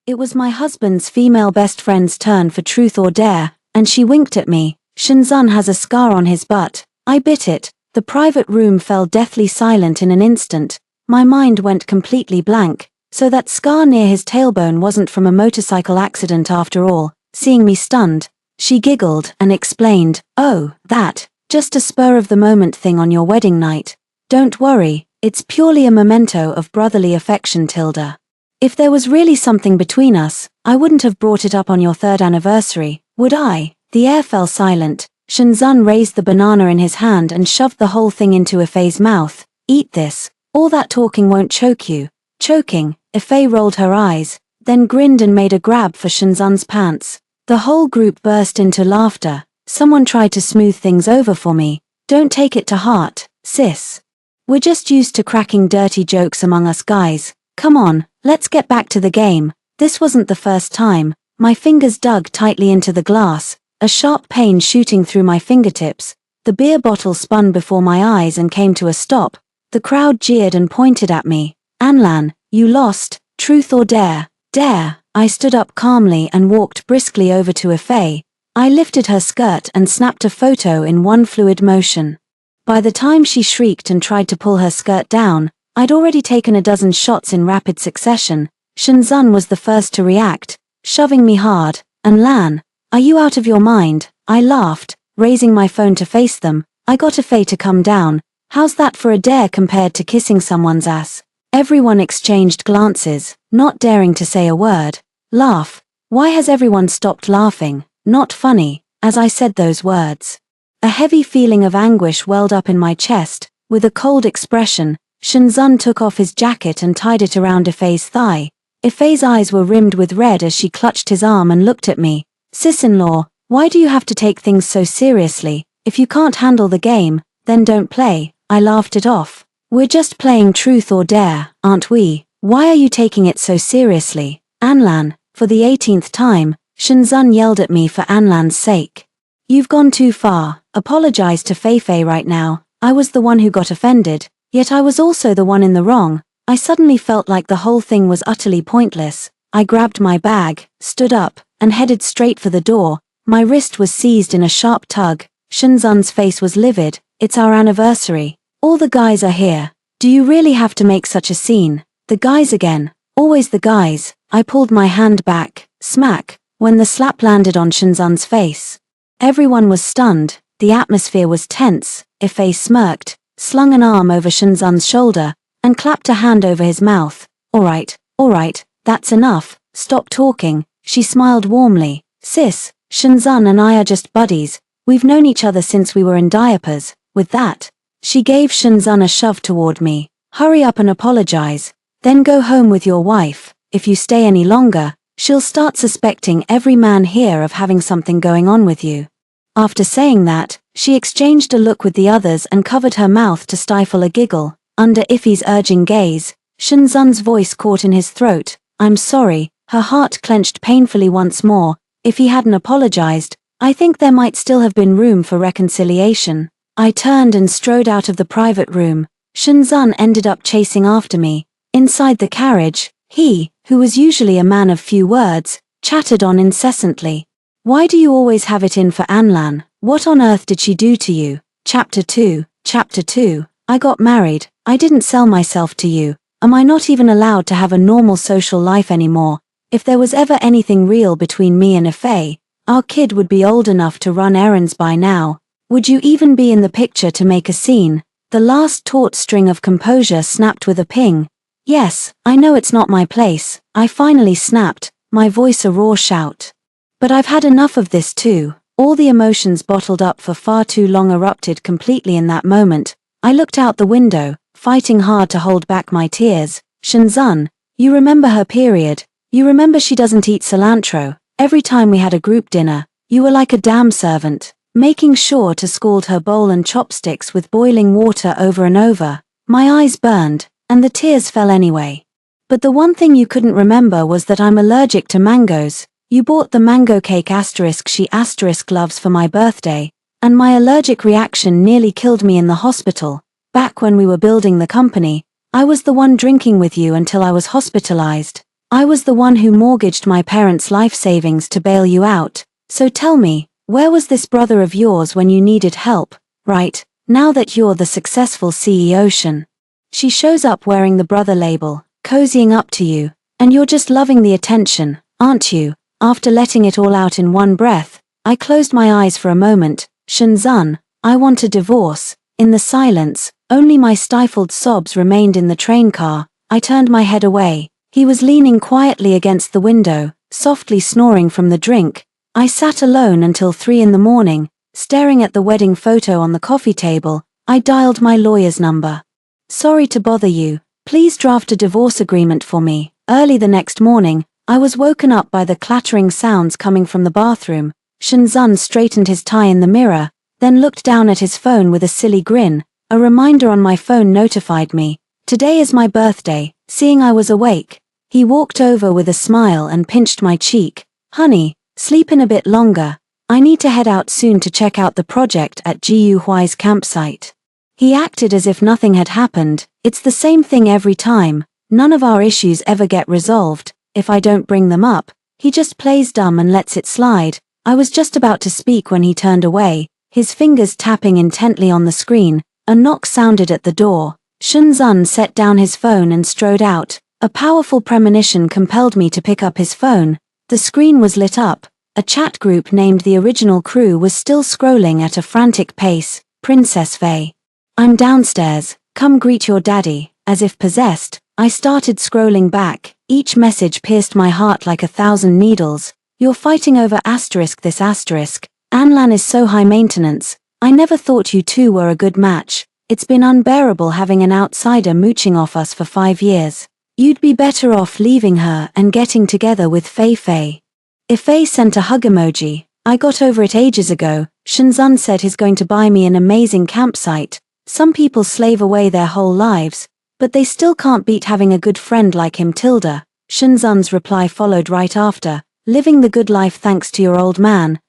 It was my husband's female best friend's turn for truth or dare, and she winked at me. Shinzan has a scar on his butt. I bit it. The private room fell deathly silent in an instant. My mind went completely blank. So that scar near his tailbone wasn't from a motorcycle accident after all. Seeing me stunned, she giggled and explained, "Oh, that, just a spur-of-the-moment thing on your wedding night. Don't worry, it's purely a memento of brotherly affection, Tilda. If there was really something between us, I wouldn't have brought it up on your 3rd anniversary, would I?" The air fell silent. Shinzan raised the banana in his hand and shoved the whole thing into Ifei's mouth. "Eat this. All that talking won't choke you." Choking, Ifei rolled her eyes, then grinned and made a grab for Shinzan's pants. The whole group burst into laughter. "Someone tried to smooth things over for me. Don't take it to heart, sis. We're just used to cracking dirty jokes among us guys. Come on, let's get back to the game." This wasn't the first time. My fingers dug tightly into the glass, a sharp pain shooting through my fingertips. The beer bottle spun before my eyes and came to a stop. The crowd jeered and pointed at me. "Anlan, you lost. Truth or dare?" "Dare." I stood up calmly and walked briskly over to Ifei. I lifted her skirt and snapped a photo in one fluid motion. By the time she shrieked and tried to pull her skirt down, I'd already taken a dozen shots in rapid succession. Shinzan was the first to react, shoving me hard. "Anlan, are you out of your mind?" I laughed, raising my phone to face them. "I got Ifei to come down. How's that for a dare compared to kissing someone's ass?" Everyone exchanged glances, not daring to say a word. "Laugh. Why has everyone stopped laughing? Not funny," as I said those words. A heavy feeling of anguish welled up in my chest. With a cold expression, Shinzan took off his jacket and tied it around Ifei's thigh. Ifei's eyes were rimmed with red as she clutched his arm and looked at me. "Sis-in-law, why do you have to take things so seriously? If you can't handle the game, then don't play." I laughed it off. "We're just playing truth or dare, aren't we? Why are you taking it so seriously?" "Anlan," for the 18th time, Shinzan yelled at me for Anlan's sake. "You've gone too far. Apologize to Feifei right now." I was the one who got offended, yet I was also the one in the wrong. I suddenly felt like the whole thing was utterly pointless. I grabbed my bag, stood up, and headed straight for the door. My wrist was seized in a sharp tug. Shinzan's face was livid. "It's our anniversary. All the guys are here. Do you really have to make such a scene?" "The guys again. Always the guys." I pulled my hand back, smack, when the slap landed on Shinzan's face. Everyone was stunned. The atmosphere was tense. Ifei smirked, slung an arm over Shinzan's shoulder, and clapped a hand over his mouth. All right, that's enough. Stop talking." She smiled warmly. "Sis, Shinzan and I are just buddies. We've known each other since we were in diapers." With that, she gave Shinzan a shove toward me. "Hurry up and apologize. Then go home with your wife. If you stay any longer, she'll start suspecting every man here of having something going on with you." After saying that, she exchanged a look with the others and covered her mouth to stifle a giggle. Under Ifei's urging gaze, Shinzan's voice caught in his throat. "I'm sorry." Her heart clenched painfully once more. If he hadn't apologized, I think there might still have been room for reconciliation. I turned and strode out of the private room. Shinzan ended up chasing after me. Inside the carriage, he, who was usually a man of few words, chattered on incessantly. "Why do you always have it in for Anlan? What on earth did she do to you?" Chapter 2. "I got married. I didn't sell myself to you. Am I not even allowed to have a normal social life anymore? If there was ever anything real between me and Ifei, our kid would be old enough to run errands by now. Would you even be in the picture to make a scene?" The last taut string of composure snapped with a ping. "Yes, I know it's not my place," I finally snapped, my voice a raw shout. "But I've had enough of this too." All the emotions bottled up for far too long erupted completely in that moment. I looked out the window, fighting hard to hold back my tears. "Shinzan, you remember her period? You remember she doesn't eat cilantro? Every time we had a group dinner, you were like a damn servant, making sure to scald her bowl and chopsticks with boiling water over and over." My eyes burned, and the tears fell anyway. "But the one thing you couldn't remember was that I'm allergic to mangoes. You bought the mango cake she loves for my birthday, and my allergic reaction nearly killed me in the hospital. Back when we were building the company, I was the one drinking with you until I was hospitalized." I was the one who mortgaged my parents' life savings to bail you out, so tell me, where was this brother of yours when you needed help, right, now that you're the successful CEO? She shows up wearing the brother label, cozying up to you, and you're just loving the attention, aren't you? After letting it all out in one breath, I closed my eyes for a moment. Shenzhen, I want a divorce. In the silence, only my stifled sobs remained in the train car. I turned my head away. He was leaning quietly against the window, softly snoring from the drink. I sat alone until 3 in the morning, staring at the wedding photo on the coffee table. I dialed my lawyer's number. Sorry to bother you. Please draft a divorce agreement for me. Early the next morning, I was woken up by the clattering sounds coming from the bathroom. Shenzhen straightened his tie in the mirror, then looked down at his phone with a silly grin. A reminder on my phone notified me. Today is my birthday. Seeing I was awake, he walked over with a smile and pinched my cheek. Honey, sleep in a bit longer. I need to head out soon to check out the project at Jiu Huai's campsite. He acted as if nothing had happened. It's the same thing every time. None of our issues ever get resolved. If I don't bring them up, he just plays dumb and lets it slide. I was just about to speak when he turned away, his fingers tapping intently on the screen. A knock sounded at the door. Shenzhen set down his phone and strode out. A powerful premonition compelled me to pick up his phone. The screen was lit up. A chat group named The Original Crew was still scrolling at a frantic pace. Princess Faye. I'm downstairs. Come greet your daddy. As if possessed, I started scrolling back. Each message pierced my heart like 1,000 needles. You're fighting over this asterisk. Anlan is so high maintenance. I never thought you two were a good match. It's been unbearable having an outsider mooching off us for 5 years. You'd be better off leaving her and getting together with Fei Fei. Ifei sent a hug emoji. I got over it ages ago. Shenzhen said he's going to buy me an amazing campsite. Some people slave away their whole lives, but they still can't beat having a good friend like him. Shenzhen's reply followed right after. Living the good life thanks to your old man.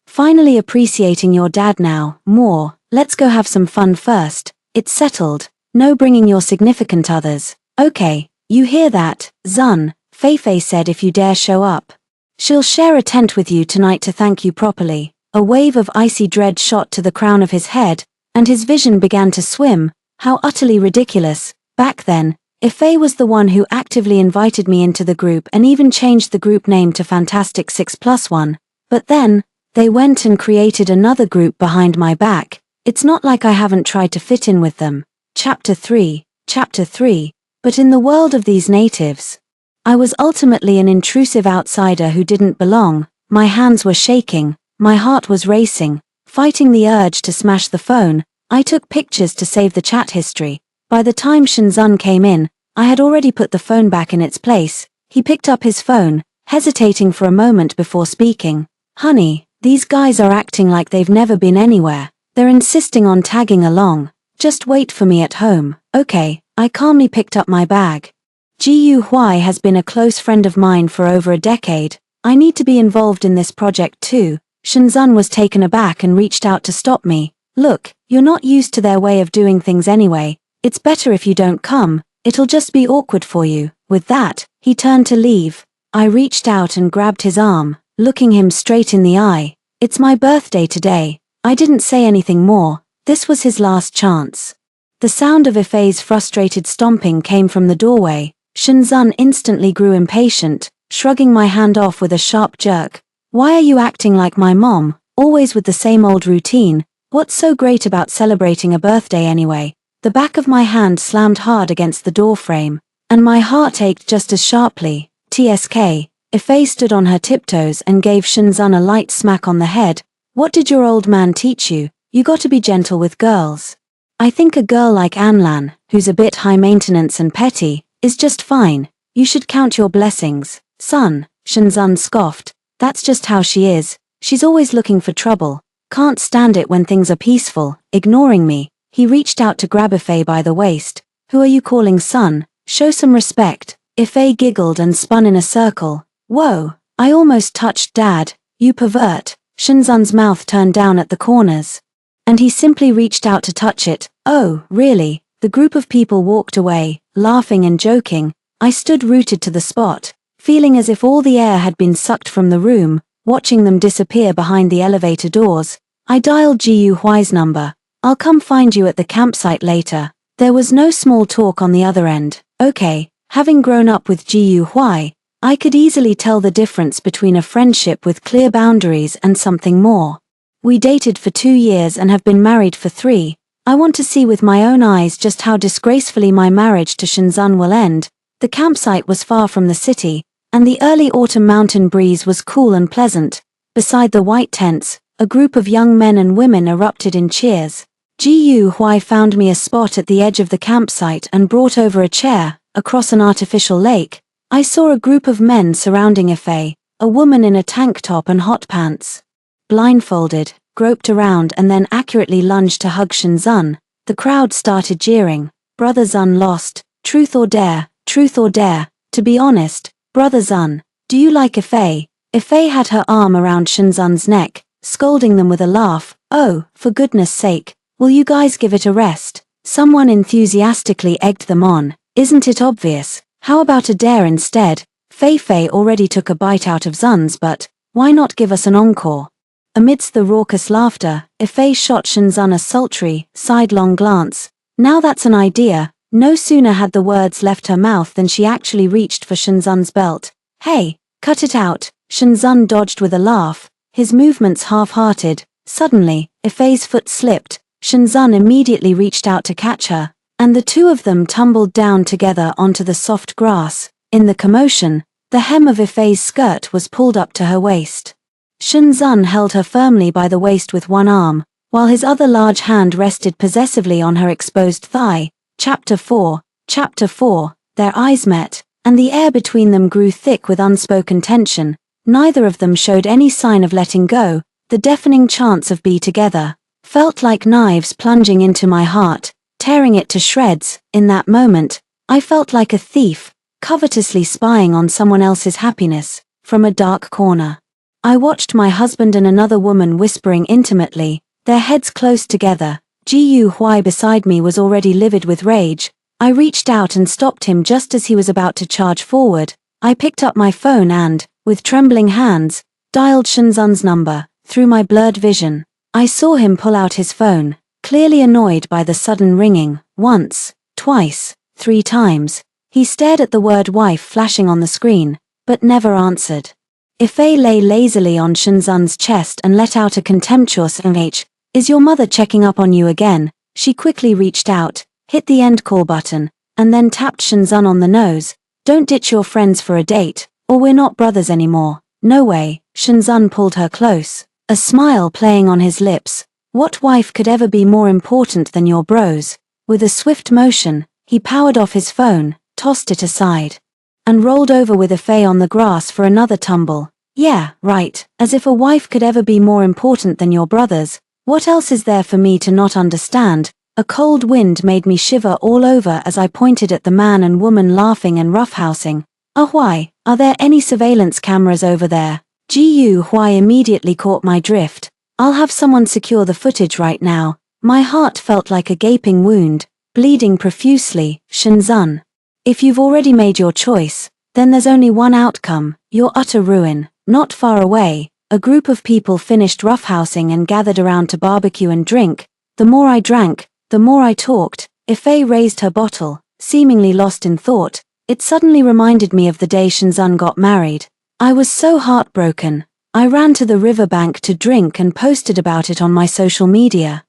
Finally appreciating your dad now. More. Let's go have some fun first. It's settled. No bringing your significant others. Okay, you hear that, Zun? Fei Fei said if you dare show up, she'll share a tent with you tonight to thank you properly. A wave of icy dread shot to the crown of his head, and his vision began to swim. How utterly ridiculous. Back then, Ifei was the one who actively invited me into the group and even changed the group name to Fantastic 6+1. But then, they went and created another group behind my back. It's not like I haven't tried to fit in with them. Chapter 3. But in the world of these natives, I was ultimately an intrusive outsider who didn't belong. My hands were shaking, my heart was racing. Fighting the urge to smash the phone, I took pictures to save the chat history. By the time Shenzhen came in, I had already put the phone back in its place. He picked up his phone, hesitating for a moment before speaking. Honey, these guys are acting like they've never been anywhere. They're insisting on tagging along. Just wait for me at home. Okay, I calmly picked up my bag. Jiu Huai has been a close friend of mine for over a decade. I need to be involved in this project too. Shenzhen was taken aback and reached out to stop me. Look, you're not used to their way of doing things anyway. It's better if you don't come. It'll just be awkward for you. With that, he turned to leave. I reached out and grabbed his arm, looking him straight in the eye. It's my birthday today. I didn't say anything more. This was his last chance. The sound of Ifei's frustrated stomping came from the doorway. Shenzhen instantly grew impatient, shrugging my hand off with a sharp jerk. Why are you acting like my mom, always with the same old routine? What's so great about celebrating a birthday anyway? The back of my hand slammed hard against the door frame, and my heart ached just as sharply. TSK. Ifei stood on her tiptoes and gave Shenzhen a light smack on the head. What did your old man teach you? You got to be gentle with girls. I think a girl like Anlan, who's a bit high maintenance and petty, is just fine. You should count your blessings, son. Shenzhen scoffed. That's just how she is. She's always looking for trouble. Can't stand it when things are peaceful, ignoring me. He reached out to grab Ifei by the waist. Who are you calling son? Show some respect. Ifei giggled and spun in a circle. Whoa, I almost touched dad. You pervert. Shenzhen's mouth turned down at the corners, and he simply reached out to touch it. Oh, really? The group of people walked away, laughing and joking. I stood rooted to the spot. feeling as if all the air had been sucked from the room, watching them disappear behind the elevator doors. I dialed Ji Huai's number. "I'll come find you at the campsite later." There was no small talk on the other end. Okay, having grown up with Ji Huai, I could easily tell the difference between a friendship with clear boundaries and something more. We dated for 2 years and have been married for 3. I want to see with my own eyes just how disgracefully my marriage to Shenzhen will end. The campsite was far from the city, and the early autumn mountain breeze was cool and pleasant. Beside the white tents, a group of young men and women erupted in cheers. Ji Huai found me a spot at the edge of the campsite and brought over a chair. Across an artificial lake, I saw a group of men surrounding Fei, a woman in a tank top and hot pants. Blindfolded, groped around and then accurately lunged to hug Shenzhen. The crowd started jeering. "Brother Zun lost. Truth or dare, truth or dare." To be honest, "Brother Zun, do you like Fei?" Fei had her arm around Shenzhen's neck, scolding them with a laugh. "Oh, for goodness sake, will you guys give it a rest?" Someone enthusiastically egged them on. "Isn't it obvious? How about a dare instead? Fei already took a bite out of Zun's butt, why not give us an encore?" Amidst the raucous laughter, Fei shot Shenzhen a sultry, sidelong glance. "Now that's an idea." No sooner had the words left her mouth than she actually reached for Shenzhen's belt. "Hey, cut it out." Shenzhen dodged with a laugh, his movements half-hearted. Suddenly, Fei's foot slipped. Shenzhen immediately reached out to catch her, and the two of them tumbled down together onto the soft grass. In the commotion, the hem of Fei's skirt was pulled up to her waist. Shenzhen held her firmly by the waist with one arm, while his other large hand rested possessively on her exposed thigh. Chapter 4. Their eyes met, and the air between them grew thick with unspoken tension. Neither of them showed any sign of letting go. The deafening chants of "be together" felt like knives plunging into my heart, tearing it to shreds. In that moment, I felt like a thief, covetously spying on someone else's happiness, from a dark corner. I watched my husband and another woman whispering intimately, their heads close together. Ji Huai beside me was already livid with rage. I reached out and stopped him just as he was about to charge forward. I picked up my phone and, with trembling hands, dialed Shenzhen's number. Through my blurred vision, I saw him pull out his phone, clearly annoyed by the sudden ringing. Once, twice, 3 times. He stared at the word "wife" flashing on the screen, but never answered. Fei lay lazily on Shenzhen's chest and let out a contemptuous "H. Is your mother checking up on you again?" She quickly reached out, hit the end call button, and then tapped Shenzhen on the nose. "Don't ditch your friends for a date, or we're not brothers anymore." "No way." Shenzhen pulled her close, a smile playing on his lips. "What wife could ever be more important than your bros?" With a swift motion, he powered off his phone, tossed it aside, and rolled over with Fei on the grass for another tumble. "Yeah, right, as if a wife could ever be more important than your brothers. What else is there for me to not understand?" A cold wind made me shiver all over as I pointed at the man and woman laughing and roughhousing. "Huai, are there any surveillance cameras over there?" Ji Huai immediately caught my drift. "I'll have someone secure the footage right now." My heart felt like a gaping wound, bleeding profusely. "Shenzhen, if you've already made your choice, then there's only one outcome, your utter ruin." Not far away, a group of people finished roughhousing and gathered around to barbecue and drink. The more I drank, the more I talked. Fei raised her bottle, seemingly lost in thought. It suddenly reminded me of the day Shenzhen got married. I was so heartbroken. I ran to the riverbank to drink and posted about it on my social media.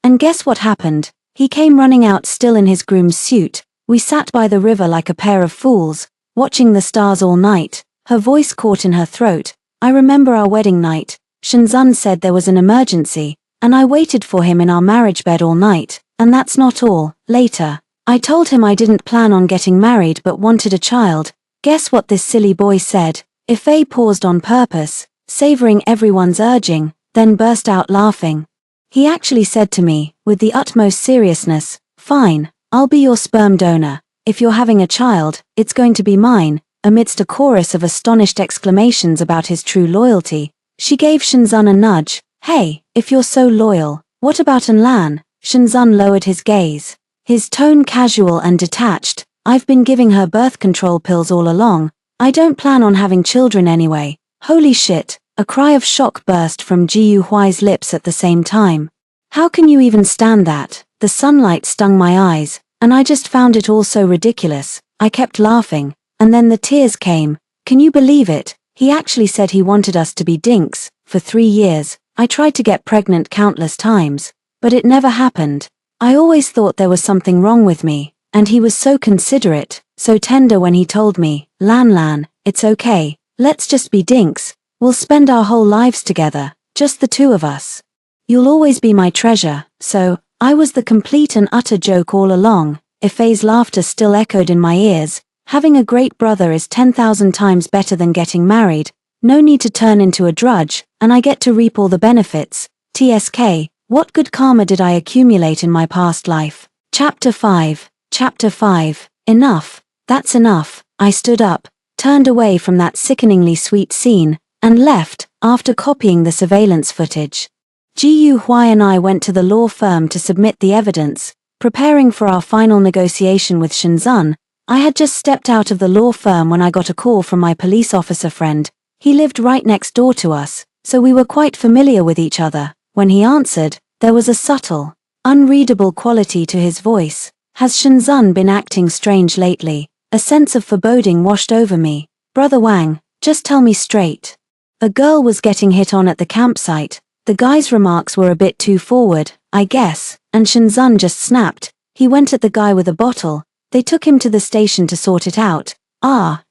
And guess what happened? He came running out still in his groom's suit. We sat by the river like a pair of fools, watching the stars all night. Her voice caught in her throat. "I remember our wedding night. Shenzhen said there was an emergency, and I waited for him in our marriage bed all night. And that's not all. Later, I told him I didn't plan on getting married but wanted a child. Guess what this silly boy said?" Fei paused on purpose, savoring everyone's urging, then burst out laughing. He actually said to me, with the utmost seriousness, "Fine, I'll be your sperm donor. If you're having a child, it's going to be mine." Amidst a chorus of astonished exclamations about his true loyalty, she gave Shenzhen a nudge. "Hey, if you're so loyal, what about Lan?" Shenzhen lowered his gaze, his tone casual and detached. "I've been giving her birth control pills all along. I don't plan on having children anyway. Holy shit, a cry of shock burst from Ji Yuhuai's lips at the same time. How can you even stand that? The sunlight stung my eyes, and I just found it all so ridiculous. I kept laughing, and then the tears came. Can you believe it? He actually said he wanted us to be dinks. For 3 years, I tried to get pregnant countless times, but it never happened. I always thought there was something wrong with me, and he was so considerate, so tender when he told me, Lan, it's okay, let's just be dinks. We'll spend our whole lives together, just the two of us. You'll always be my treasure. So, I was the complete and utter joke all along. Ifei's laughter still echoed in my ears. Having a great brother is 10,000 times better than getting married. No need to turn into a drudge, and I get to reap all the benefits. TSK, what good karma did I accumulate in my past life? Chapter 5. Chapter 5. Enough. That's enough. I stood up, turned away from that sickeningly sweet scene, and left, after copying the surveillance footage. Ji Yuhuai and I went to the law firm to submit the evidence, preparing for our final negotiation with Shenzhen. I had just stepped out of the law firm when I got a call from my police officer friend. He lived right next door to us, so we were quite familiar with each other. When he answered, there was a subtle, unreadable quality to his voice. Has Shenzhen been acting strange lately? A sense of foreboding washed over me. Brother Wang, just tell me straight. A girl was getting hit on at the campsite. The guy's remarks were a bit too forward, I guess, and Shenzhen just snapped. He went at the guy with a bottle. They took him to the station to sort it out.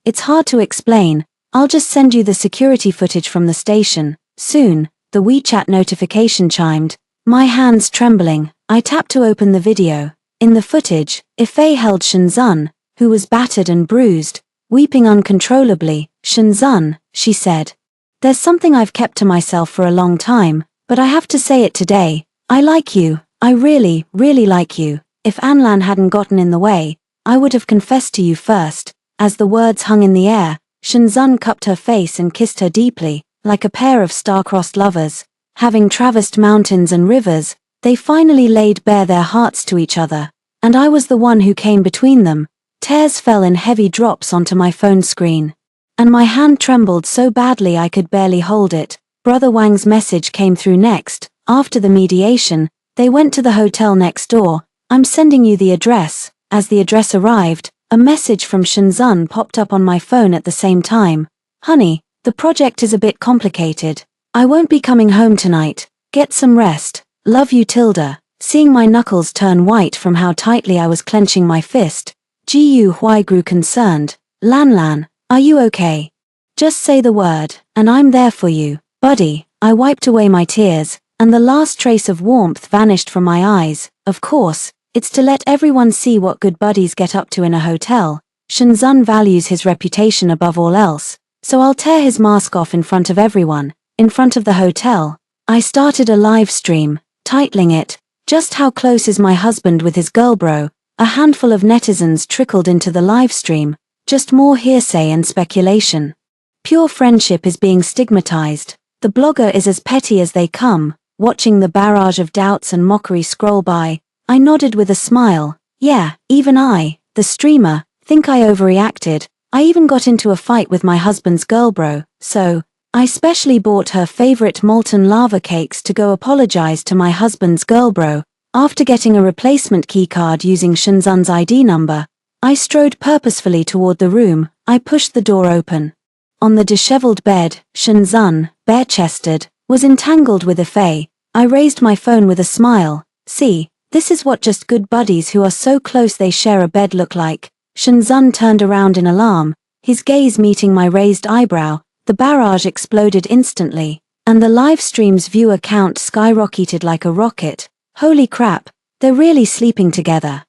It's hard to explain. I'll just send you the security footage from the station. Soon, the WeChat notification chimed. My hands trembling, I tapped to open the video. In the footage, Ifei held Shenzhen, who was battered and bruised, weeping uncontrollably. Shenzhen, she said. There's something I've kept to myself for a long time, but I have to say it today. I like you. I really, really like you. If Anlan hadn't gotten in the way, I would have confessed to you first. As the words hung in the air, Shenzhen cupped her face and kissed her deeply, like a pair of star-crossed lovers. Having traversed mountains and rivers, they finally laid bare their hearts to each other, and I was the one who came between them. Tears fell in heavy drops onto my phone screen, and my hand trembled so badly I could barely hold it. Brother Wang's message came through next. After the mediation, they went to the hotel next door. I'm sending you the address. As the address arrived, a message from Shenzhen popped up on my phone at the same time. Honey, the project is a bit complicated. I won't be coming home tonight. Get some rest. Love you, Tilda. Seeing my knuckles turn white from how tightly I was clenching my fist, Ji Yuhuai grew concerned. Lan, are you okay? Just say the word, and I'm there for you, buddy. I wiped away my tears, and the last trace of warmth vanished from my eyes. Of course, it's to let everyone see what good buddies get up to in a hotel. Shenzhen values his reputation above all else, so I'll tear his mask off in front of everyone, in front of the hotel. I started a live stream, titling it, Just How Close Is My Husband with His Girl Bro? A handful of netizens trickled into the live stream. Just more hearsay and speculation. Pure friendship is being stigmatized. The blogger is as petty as they come. Watching the barrage of doubts and mockery scroll by, I nodded with a smile. Yeah, even I, the streamer, think I overreacted. I even got into a fight with my husband's girl bro, so I specially bought her favorite molten lava cakes to go apologize to my husband's girl bro. After getting a replacement keycard using Shenzhen's ID number, I strode purposefully toward the room. I pushed the door open. On the disheveled bed, Shenzhen, bare-chested, was entangled with Ifei. I raised my phone with a smile. See, this is what just good buddies who are so close they share a bed look like. Shenzhen turned around in alarm, his gaze meeting my raised eyebrow. The barrage exploded instantly, and the live stream's viewer count skyrocketed like a rocket. Holy crap, they're really sleeping together.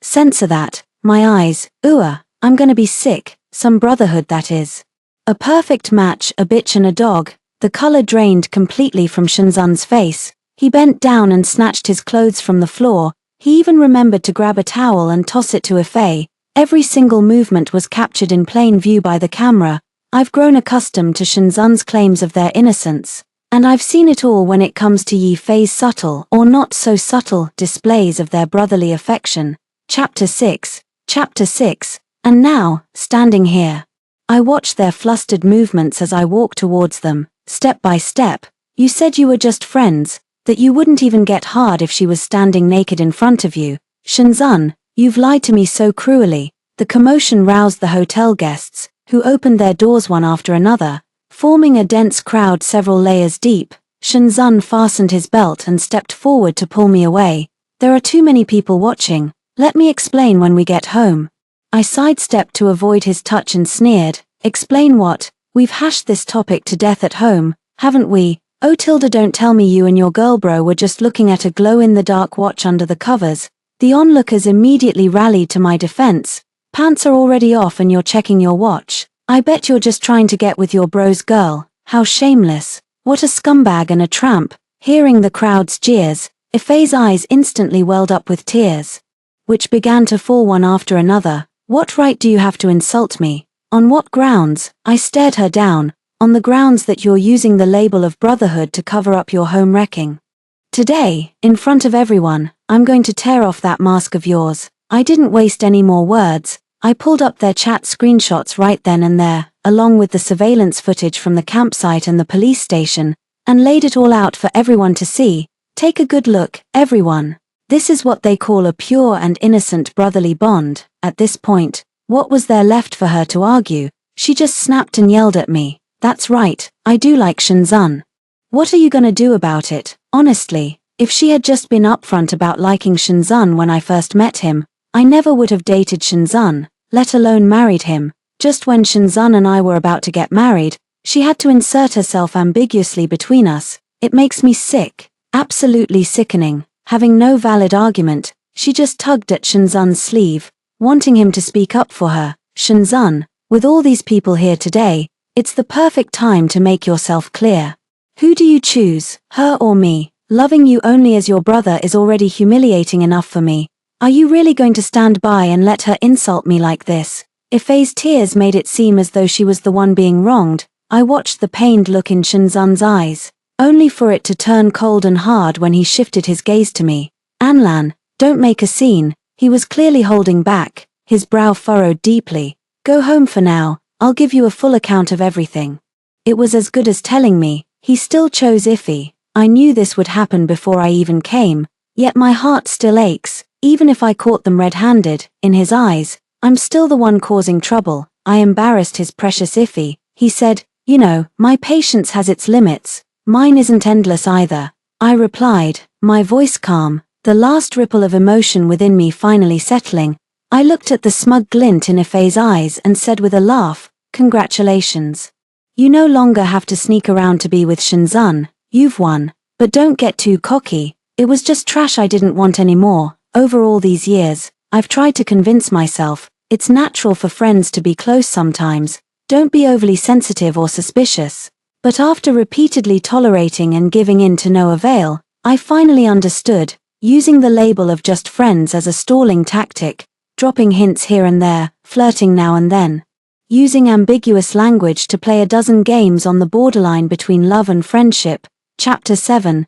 Censor that. My eyes, I'm gonna be sick. Some brotherhood, that is. A perfect match, a bitch and a dog. The color drained completely from Shenzhen's face. He bent down and snatched his clothes from the floor. He even remembered to grab a towel and toss it to Ifei. Every single movement was captured in plain view by the camera. I've grown accustomed to Shenzhen's claims of their innocence, and I've seen it all when it comes to Yifei's subtle or not so subtle displays of their brotherly affection. Chapter 6. And now, standing here, I watched their flustered movements as I walked towards them, step by step. You said you were just friends, that you wouldn't even get hard if she was standing naked in front of you. Shinzan, you've lied to me so cruelly. The commotion roused the hotel guests, who opened their doors one after another, forming a dense crowd several layers deep. Shinzan fastened his belt and stepped forward to pull me away. There are too many people watching. Let me explain when we get home. I sidestepped to avoid his touch and sneered. Explain what? We've hashed this topic to death at home, haven't we? Oh Tilda, don't tell me you and your girl bro were just looking at a glow-in-the-dark watch under the covers. The onlookers immediately rallied to my defense. Pants are already off and you're checking your watch. I bet you're just trying to get with your bro's girl. How shameless. What a scumbag and a tramp. Hearing the crowd's jeers, Ife's eyes instantly welled up with tears, which began to fall one after another. What right do you have to insult me? On what grounds? I stared her down. On the grounds that you're using the label of brotherhood to cover up your home wrecking. Today, in front of everyone, I'm going to tear off that mask of yours. I didn't waste any more words. I pulled up their chat screenshots right then and there, along with the surveillance footage from the campsite and the police station, and laid it all out for everyone to see. Take a good look, everyone. This is what they call a pure and innocent brotherly bond. At this point, what was there left for her to argue? She just snapped and yelled at me. That's right, I do like Shinzan. What are you gonna do about it? Honestly, if she had just been upfront about liking Shinzan when I first met him, I never would have dated Shinzan, let alone married him. Just when Shinzan and I were about to get married, she had to insert herself ambiguously between us. It makes me sick, absolutely sickening. Having no valid argument, she just tugged at Shinzan's sleeve, wanting him to speak up for her. Shinzan, with all these people here today, it's the perfect time to make yourself clear. Who do you choose, her or me? Loving you only as your brother is already humiliating enough for me. Are you really going to stand by and let her insult me like this? Ife's tears made it seem as though she was the one being wronged. I watched the pained look in Shinzan's eyes, only for it to turn cold and hard when he shifted his gaze to me. Anlan, don't make a scene. He was clearly holding back, his brow furrowed deeply. Go home for now. I'll give you a full account of everything. It was as good as telling me. He still chose Ife. I knew this would happen before I even came, yet my heart still aches. Even if I caught them red-handed, in his eyes, I'm still the one causing trouble. I embarrassed his precious Ife. He said, you know, my patience has its limits. Mine isn't endless either. I replied, my voice calm, the last ripple of emotion within me finally settling. I looked at the smug glint in Ife's eyes and said with a laugh, congratulations. You no longer have to sneak around to be with Shinzan. You've won. But don't get too cocky. It was just trash I didn't want anymore. Over all these years, I've tried to convince myself, it's natural for friends to be close sometimes. Don't be overly sensitive or suspicious. But after repeatedly tolerating and giving in to no avail, I finally understood, using the label of just friends as a stalling tactic, dropping hints here and there, flirting now and then, using ambiguous language to play a dozen games on the borderline between love and friendship. Chapter 7.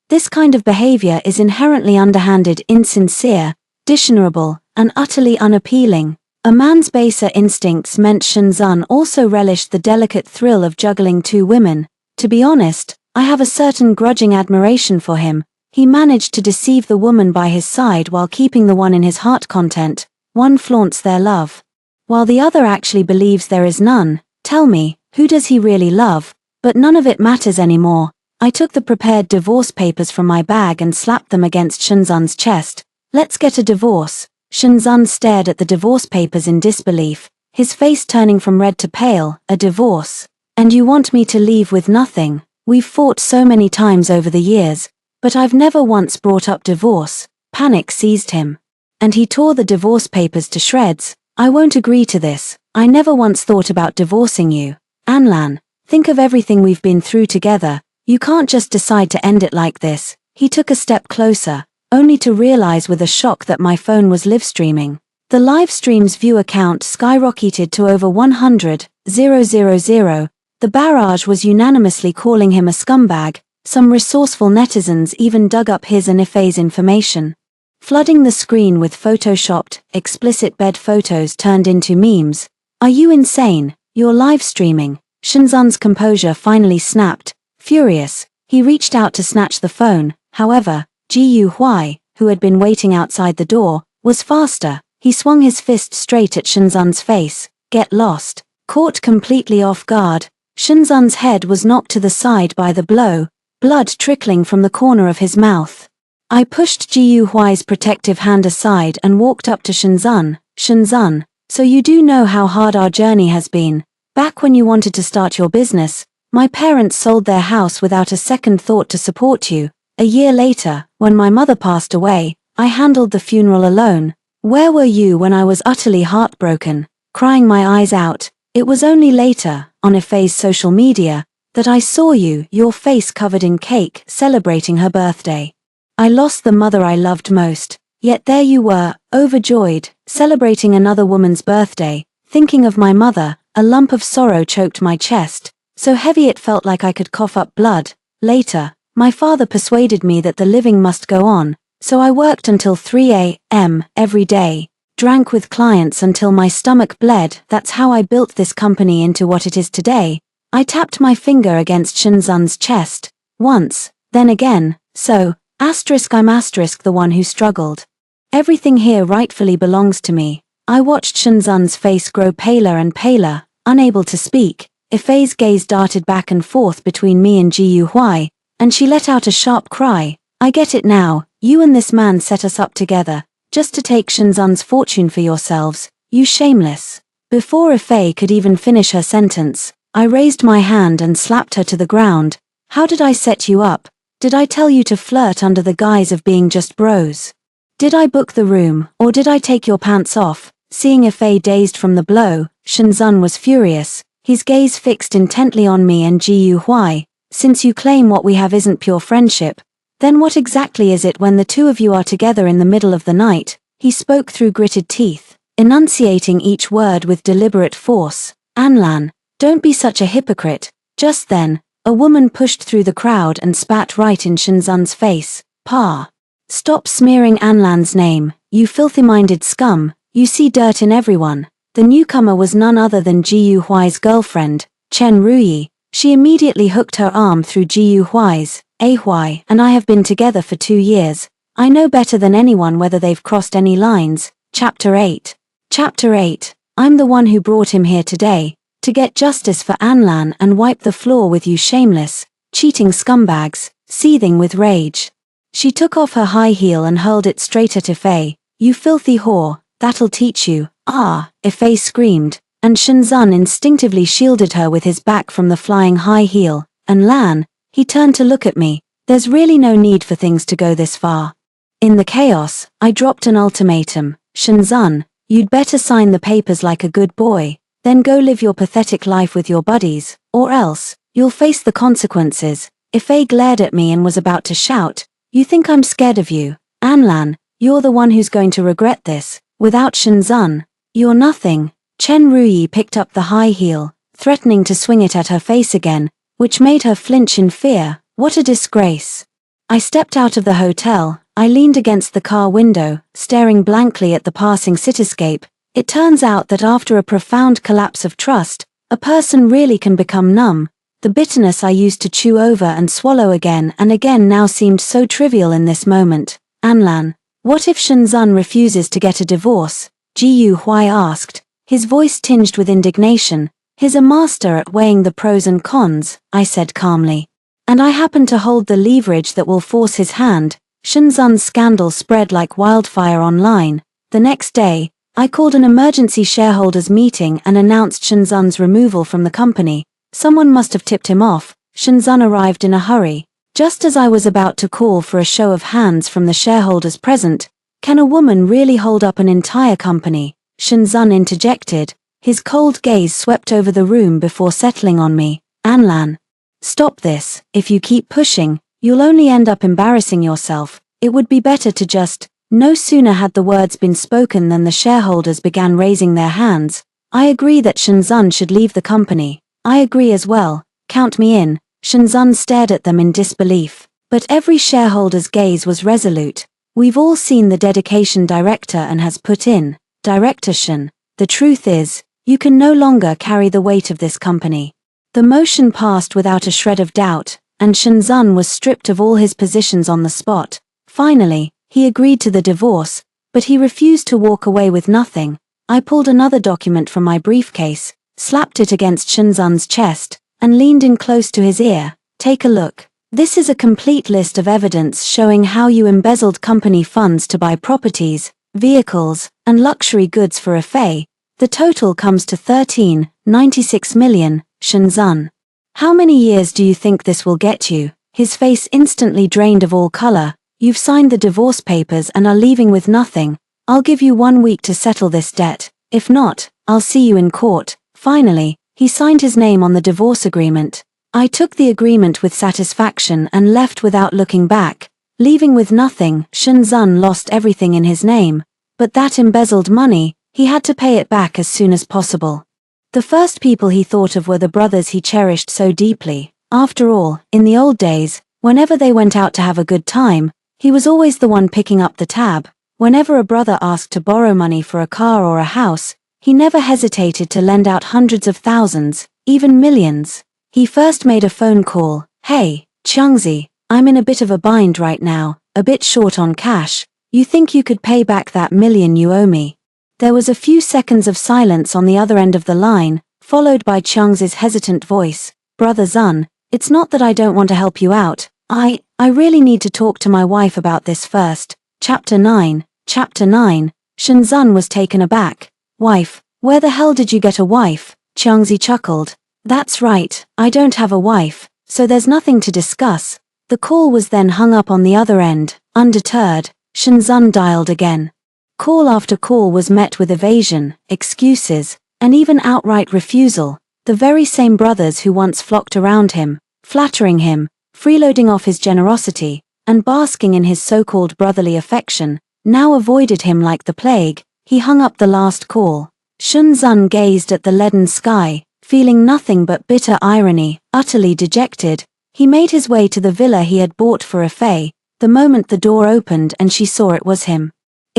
This kind of behavior is inherently underhanded, insincere, dishonorable, and utterly unappealing. A man's baser instincts meant Shinzan also relished the delicate thrill of juggling two women. To be honest, I have a certain grudging admiration for him. He managed to deceive the woman by his side while keeping the one in his heart content. One flaunts their love, while the other actually believes there is none. Tell me, who does he really love? But none of it matters anymore. I took the prepared divorce papers from my bag and slapped them against Shinzan's chest. Let's get a divorce. Shinzan stared at the divorce papers in disbelief, his face turning from red to pale. A divorce? And you want me to leave with nothing? We've fought so many times over the years, but I've never once brought up divorce. Panic seized him, and he tore the divorce papers to shreds. I won't agree to this. I never once thought about divorcing you. Anlan, think of everything we've been through together. You can't just decide to end it like this. He took a step closer, only to realize with a shock that my phone was live streaming. The live stream's view count skyrocketed to over 100,000. The barrage was unanimously calling him a scumbag. Some resourceful netizens even dug up his and Ife's information, flooding the screen with photoshopped, explicit bed photos turned into memes. Are you insane? You're live streaming. Shinzan's composure finally snapped. Furious, he reached out to snatch the phone. However, Ji Yuhui, who had been waiting outside the door, was faster. He swung his fist straight at Shinzan's face. Get lost. Caught completely off guard, Shinzan's head was knocked to the side by the blow, blood trickling from the corner of his mouth. I pushed Ji Yuhui's protective hand aside and walked up to Shinzan. Shinzan, so you do know how hard our journey has been. Back when you wanted to start your business, my parents sold their house without a second thought to support you. A year later, when my mother passed away, I handled the funeral alone. Where were you when I was utterly heartbroken, crying my eyes out? It was only later, on Ifei's social media, that I saw you, your face covered in cake, celebrating her birthday. I lost the mother I loved most, yet there you were, overjoyed, celebrating another woman's birthday, thinking of my mother. A lump of sorrow choked my chest, so heavy it felt like I could cough up blood. Later, my father persuaded me that the living must go on, so I worked until 3 a.m. every day, drank with clients until my stomach bled. That's how I built this company into what it is today. I tapped my finger against Shinzan's chest, once, then again, so, I'm the one who struggled. Everything here rightfully belongs to me. I watched Shinzan's face grow paler and paler, unable to speak. Ifei's gaze darted back and forth between me and Ji Yuhui, and she let out a sharp cry. I get it now, you and this man set us up together, just to take Shinzan's fortune for yourselves, you shameless. Before Ifei could even finish her sentence, I raised my hand and slapped her to the ground. How did I set you up? Did I tell you to flirt under the guise of being just bros? Did I book the room, or did I take your pants off? Seeing Ifei dazed from the blow, Shinzan was furious, his gaze fixed intently on me and Ji Yuhui. Since you claim what we have isn't pure friendship, then what exactly is it when the two of you are together in the middle of the night? He spoke through gritted teeth, enunciating each word with deliberate force. Anlan, don't be such a hypocrite. Just then, a woman pushed through the crowd and spat right in Shinzan's face. Pa. Stop smearing Anlan's name, you filthy-minded scum, you see dirt in everyone. The newcomer was none other than Ji Yuhui's girlfriend, Chen Ruyi. She immediately hooked her arm through Ji Yuhui's. Hui and I have been together for 2 years. I know better than anyone whether they've crossed any lines. Chapter 8. Chapter 8. I'm the one who brought him here today, to get justice for Anlan and wipe the floor with you shameless, cheating scumbags, seething with rage. She took off her high heel and hurled it straight at Ifei. You filthy whore, that'll teach you. Ah, Ifei screamed, and Shinzan instinctively shielded her with his back from the flying high heel. And Lan, he turned to look at me. There's really no need for things to go this far. In the chaos, I dropped an ultimatum. Shinzan, you'd better sign the papers like a good boy, then go live your pathetic life with your buddies, or else, you'll face the consequences. Ifei glared at me and was about to shout, you think I'm scared of you? Anlan, you're the one who's going to regret this. Without Shinzan, you're nothing. Chen Ruyi picked up the high heel, threatening to swing it at her face again, which made her flinch in fear. What a disgrace. I stepped out of the hotel. I leaned against the car window, staring blankly at the passing cityscape. It turns out that after a profound collapse of trust, a person really can become numb. The bitterness I used to chew over and swallow again and again now seemed so trivial in this moment. Anlan, what if Shinzan refuses to get a divorce? Ji Yuhui asked, his voice tinged with indignation. He's a master at weighing the pros and cons, I said calmly. And I happen to hold the leverage that will force his hand. Shinzan's scandal spread like wildfire online. The next day, I called an emergency shareholders meeting and announced Shinzan's removal from the company. Someone must have tipped him off. Shinzan arrived in a hurry. Just as I was about to call for a show of hands from the shareholders present, can a woman really hold up an entire company? Shinzan interjected. His cold gaze swept over the room before settling on me. Anlan. Stop this. If you keep pushing, you'll only end up embarrassing yourself. It would be better to just... No sooner had the words been spoken than the shareholders began raising their hands. I agree that Shinzan should leave the company. I agree as well. Count me in. Shinzan stared at them in disbelief. But every shareholder's gaze was resolute. We've all seen the dedication Director An has put in. Director Shin. The truth is, You can no longer carry the weight of this company. The motion passed without a shred of doubt, and Shenzhen was stripped of all his positions on the spot. Finally, he agreed to the divorce, but he refused to walk away with nothing. I pulled another document from my briefcase, slapped it against Shenzhen's chest, and leaned in close to his ear. Take a look. This is a complete list of evidence showing how you embezzled company funds to buy properties, vehicles, and luxury goods for Fei. The total comes to 13.96 million, Shenzhen. How many years do you think this will get you? His face instantly drained of all color. You've signed the divorce papers and are leaving with nothing. I'll give you 1 week to settle this debt. If not, I'll see you in court. Finally, he signed his name on the divorce agreement. I took the agreement with satisfaction and left without looking back. Leaving with nothing, Shenzhen lost everything in his name. But that embezzled money, he had to pay it back as soon as possible. The first people he thought of were the brothers he cherished so deeply. After all, in the old days, whenever they went out to have a good time, he was always the one picking up the tab. Whenever a brother asked to borrow money for a car or a house, he never hesitated to lend out hundreds of thousands, even millions. He first made a phone call. Hey, Changzi, I'm in a bit of a bind right now, a bit short on cash. You think you could pay back that million you owe me? There was a few seconds of silence on the other end of the line, followed by Changzi's hesitant voice. Brother Zun, it's not that I don't want to help you out. I really need to talk to my wife about this first. Chapter 9. Shenzhen was taken aback. Wife? Where the hell did you get a wife? Changzi chuckled. That's right, I don't have a wife, so there's nothing to discuss. The call was then hung up on the other end. Undeterred, Shenzhen dialed again. Call after call was met with evasion, excuses, and even outright refusal. The very same brothers who once flocked around him, flattering him, freeloading off his generosity, and basking in his so-called brotherly affection, now avoided him like the plague. He hung up the last call. Shenzhen gazed at the leaden sky, feeling nothing but bitter irony. Utterly dejected, he made his way to the villa he had bought for Fei. The moment the door opened and she saw it was him,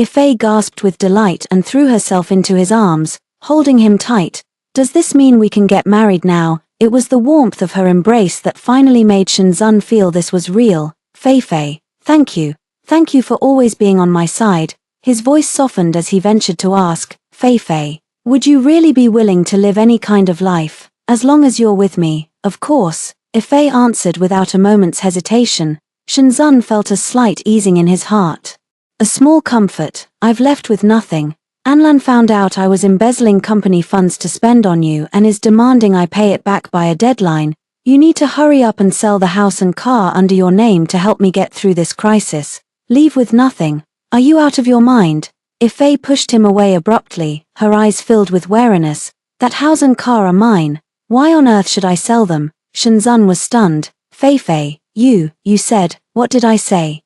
Fei gasped with delight and threw herself into his arms, holding him tight. Does this mean we can get married now? It was the warmth of her embrace that finally made Shenzhen feel this was real. Fei, thank you. Thank you for always being on my side. His voice softened as he ventured to ask, Fei, would you really be willing to live any kind of life, as long as you're with me? Of course, Fei answered without a moment's hesitation. Shenzhen felt a slight easing in his heart. A small comfort. I've left with nothing. Anlan found out I was embezzling company funds to spend on you and is demanding I pay it back by a deadline. You need to hurry up and sell the house and car under your name to help me get through this crisis. Leave with nothing. Are you out of your mind? Fei pushed him away abruptly, her eyes filled with wariness. That house and car are mine. Why on earth should I sell them? Shenzhen was stunned. Fei, you said, what did I say?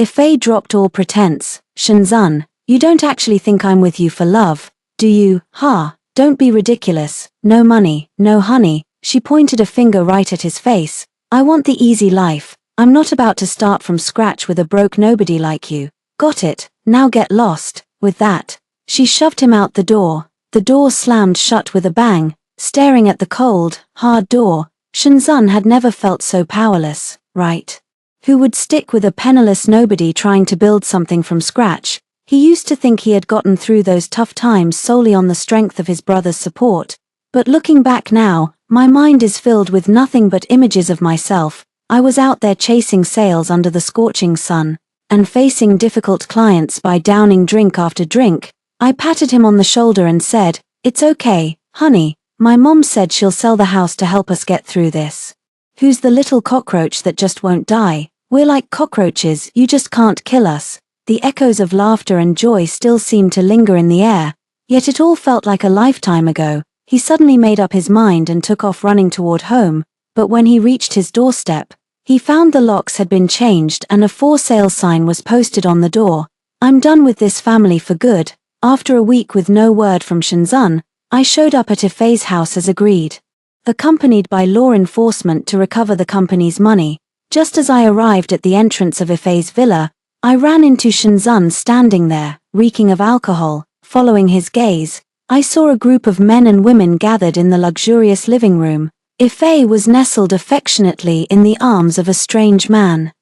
Fei dropped all pretense. Shenzhen, you don't actually think I'm with you for love, do you? Ha, don't be ridiculous. No money, no honey. She pointed a finger right at his face. I want the easy life. I'm not about to start from scratch with a broke nobody like you. Got it, now get lost. With that, she shoved him out the door. The door slammed shut with a bang. Staring at the cold, hard door, Shenzhen had never felt so powerless, right? Who would stick with a penniless nobody trying to build something from scratch? He used to think he had gotten through those tough times solely on the strength of his brother's support. But looking back now, my mind is filled with nothing but images of myself. I was out there chasing sales under the scorching sun, and facing difficult clients by downing drink after drink. I patted him on the shoulder and said, "It's okay, honey. My mom said she'll sell the house to help us get through this. Who's the little cockroach that just won't die? We're like cockroaches, you just can't kill us." The echoes of laughter and joy still seemed to linger in the air, yet it all felt like a lifetime ago. He suddenly made up his mind and took off running toward home, but when he reached his doorstep, he found the locks had been changed and a for sale sign was posted on the door. "I'm done with this family for good." After a week with no word from Shenzhen, I showed up at Fei's house as agreed, accompanied by law enforcement to recover the company's money. Just as I arrived at the entrance of Fei's villa, I ran into Shenzhen standing there, reeking of alcohol. Following his gaze, I saw a group of men and women gathered in the luxurious living room. Ife was nestled affectionately in the arms of a strange man.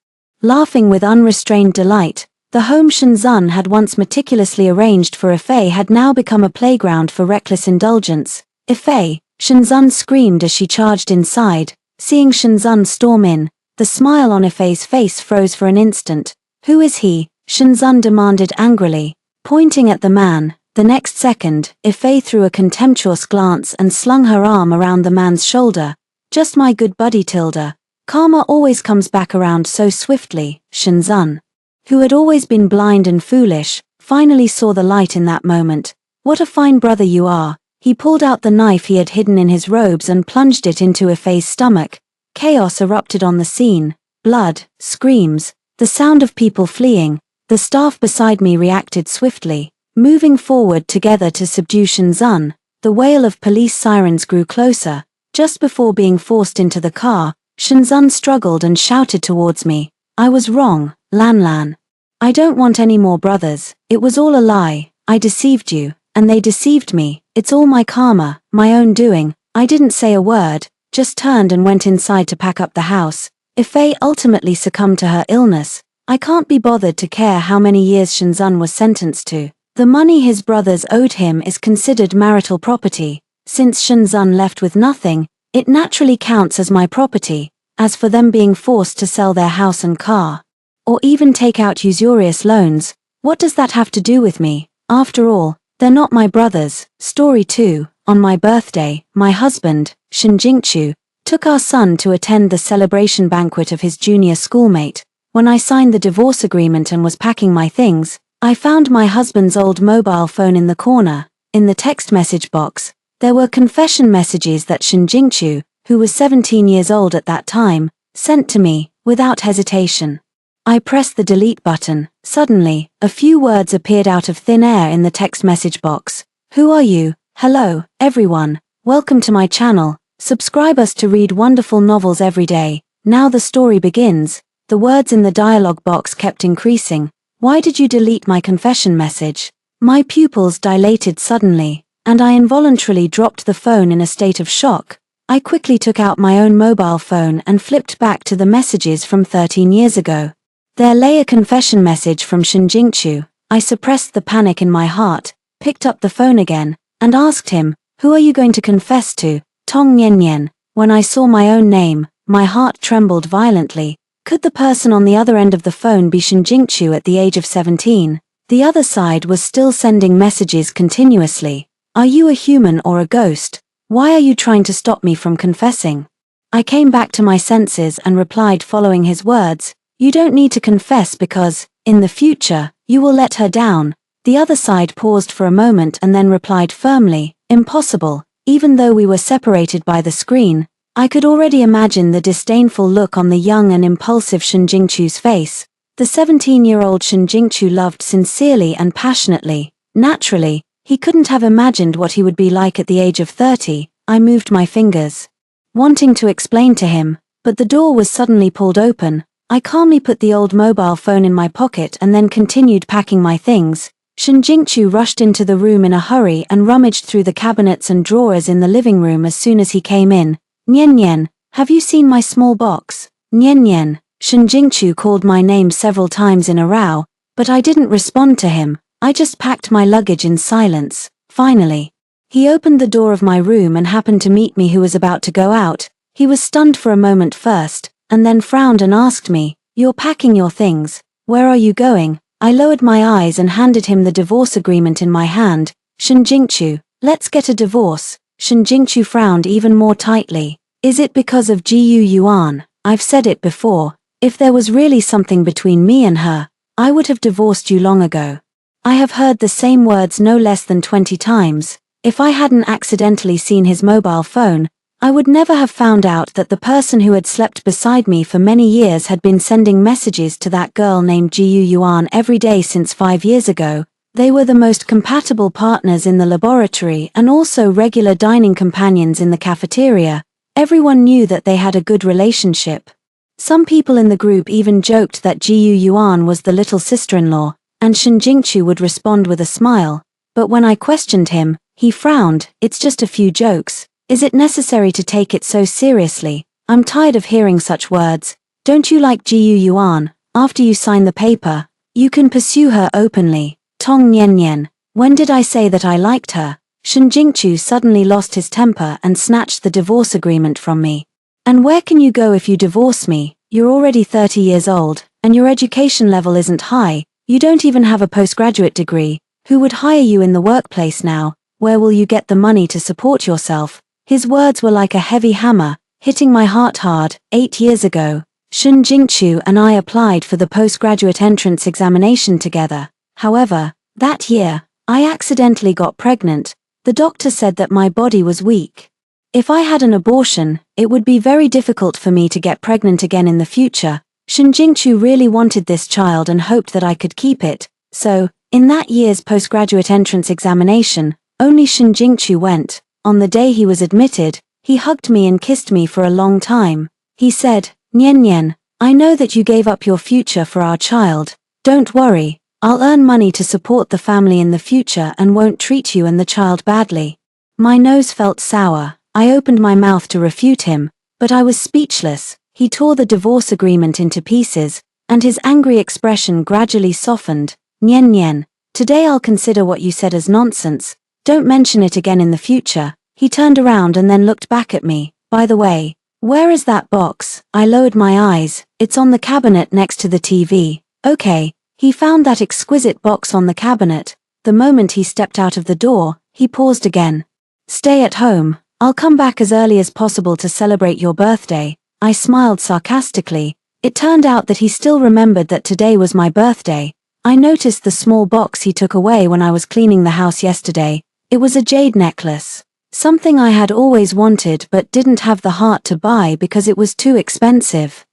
Laughing with unrestrained delight, the home Shenzhen had once meticulously arranged for Ife had now become a playground for reckless indulgence. Ife, Shenzhen screamed as she charged inside. Seeing Shenzhen storm in, the smile on Ife's face froze for an instant. "Who is he?" Shenzhen demanded angrily, pointing at the man. The next second, Ife threw a contemptuous glance and slung her arm around the man's shoulder. "Just my good buddy Tilda. Karma always comes back around so swiftly." Shenzhen, who had always been blind and foolish, finally saw the light in that moment. "What a fine brother you are." He pulled out the knife he had hidden in his robes and plunged it into Ife's stomach. Chaos erupted on the scene. Blood, screams, the sound of people fleeing. The staff beside me reacted swiftly, moving forward together to subdue Shenzhen. The wail of police sirens grew closer. Just before being forced into the car, Shenzhen struggled and shouted towards me. "I was wrong, Lan Lan. I don't want any more brothers. It was all a lie. I deceived you, and they deceived me. It's all my karma, my own doing." I didn't say a word, just turned and went inside to pack up the house. Ife ultimately succumbed to her illness. I can't be bothered to care how many years Shenzhen was sentenced to. The money his brothers owed him is considered marital property. Since Shenzhen left with nothing, it naturally counts as my property. As for them being forced to sell their house and car, or even take out usurious loans, what does that have to do with me? After all, they're not my brothers. Story 2. On my birthday, my husband, Shin Jingchu, took our son to attend the celebration banquet of his junior schoolmate. When I signed the divorce agreement and was packing my things, I found my husband's old mobile phone in the corner. In the text message box, there were confession messages that Shin Jingchu, who was 17 years old at that time, sent to me, without hesitation. I pressed the delete button. Suddenly, a few words appeared out of thin air in the text message box. "Who are you? Hello, everyone. Welcome to my channel. Subscribe us to read wonderful novels every day. Now the story begins." The words in the dialogue box kept increasing. "Why did you delete my confession message?" My pupils dilated suddenly, and I involuntarily dropped the phone in a state of shock. I quickly took out my own mobile phone and flipped back to the messages from 13 years ago. There lay a confession message from Shin Jingchu. I suppressed the panic in my heart, picked up the phone again, and asked him, "Who are you going to confess to?" "Tong Nian Nian." When I saw my own name, my heart trembled violently. Could the person on the other end of the phone be Shin Jingchu at the age of 17? The other side was still sending messages continuously. "Are you a human or a ghost? Why are you trying to stop me from confessing?" I came back to my senses and replied following his words, "You don't need to confess because, in the future, you will let her down." The other side paused for a moment and then replied firmly, "Impossible." Even though we were separated by the screen, I could already imagine the disdainful look on the young and impulsive Shin Jingchu's face. The 17-year-old Shin Jingchu loved sincerely and passionately. Naturally, he couldn't have imagined what he would be like at the age of 30. I moved my fingers, wanting to explain to him, but the door was suddenly pulled open. I calmly put the old mobile phone in my pocket and then continued packing my things. Shin Jingchu rushed into the room in a hurry and rummaged through the cabinets and drawers in the living room as soon as he came in. "Nian Nian, have you seen my small box?" "Nian Nian." Shin Jingchu called my name several times in a row, but I didn't respond to him. I just packed my luggage in silence. Finally, he opened the door of my room and happened to meet me who was about to go out. He was stunned for a moment first, and then frowned and asked me, "You're packing your things. Where are you going?" I lowered my eyes and handed him the divorce agreement in my hand. "Shin Jingchu, let's get a divorce." Shin Jingchu frowned even more tightly. "Is it because of Ji Yuan? I've said it before. If there was really something between me and her, I would have divorced you long ago." I have heard the same words no less than 20 times. If I hadn't accidentally seen his mobile phone, I would never have found out that the person who had slept beside me for many years had been sending messages to that girl named Ji Yuan every day since 5 years ago. They were the most compatible partners in the laboratory and also regular dining companions in the cafeteria. Everyone knew that they had a good relationship. Some people in the group even joked that Ji Yuan was the little sister-in-law, and Shin Jingchu would respond with a smile. But when I questioned him, He frowned. It's just a few jokes. Is it necessary to take it so seriously? I'm tired of hearing such words. Don't you like Gu Yuan? After you sign the paper, you can pursue her openly. Tong Nian Nian. When did I say that I liked her? Shen Jingchu suddenly lost his temper and snatched the divorce agreement from me. And where can you go if you divorce me? You're already 30 years old, and your education level isn't high. You don't even have a postgraduate degree. Who would hire you in the workplace now? Where will you get the money to support yourself? His words were like a heavy hammer, hitting my heart hard. 8 years ago, Shen Jingchu and I applied for the postgraduate entrance examination together. However, that year, I accidentally got pregnant. The doctor said that my body was weak. If I had an abortion, it would be very difficult for me to get pregnant again in the future. Shen Jingchu really wanted this child and hoped that I could keep it. So, in that year's postgraduate entrance examination, only Shen Jingchu went. On the day he was admitted, he hugged me and kissed me for a long time. He said, "Nian Nian, I know that you gave up your future for our child. Don't worry, I'll earn money to support the family in the future and won't treat you and the child badly." My nose felt sour. I opened my mouth to refute him, but I was speechless. He tore the divorce agreement into pieces, and his angry expression gradually softened. "Nian Nian, today I'll consider what you said as nonsense. Don't mention it again in the future." He turned around and then looked back at me. "By the way, where is that box?" I lowered my eyes. "It's on the cabinet next to the TV." "Okay." He found that exquisite box on the cabinet. The moment he stepped out of the door, he paused again. "Stay at home. I'll come back as early as possible to celebrate your birthday." I smiled sarcastically. It turned out that he still remembered that today was my birthday. I noticed the small box he took away when I was cleaning the house yesterday. It was a jade necklace. Something I had always wanted but didn't have the heart to buy because it was too expensive.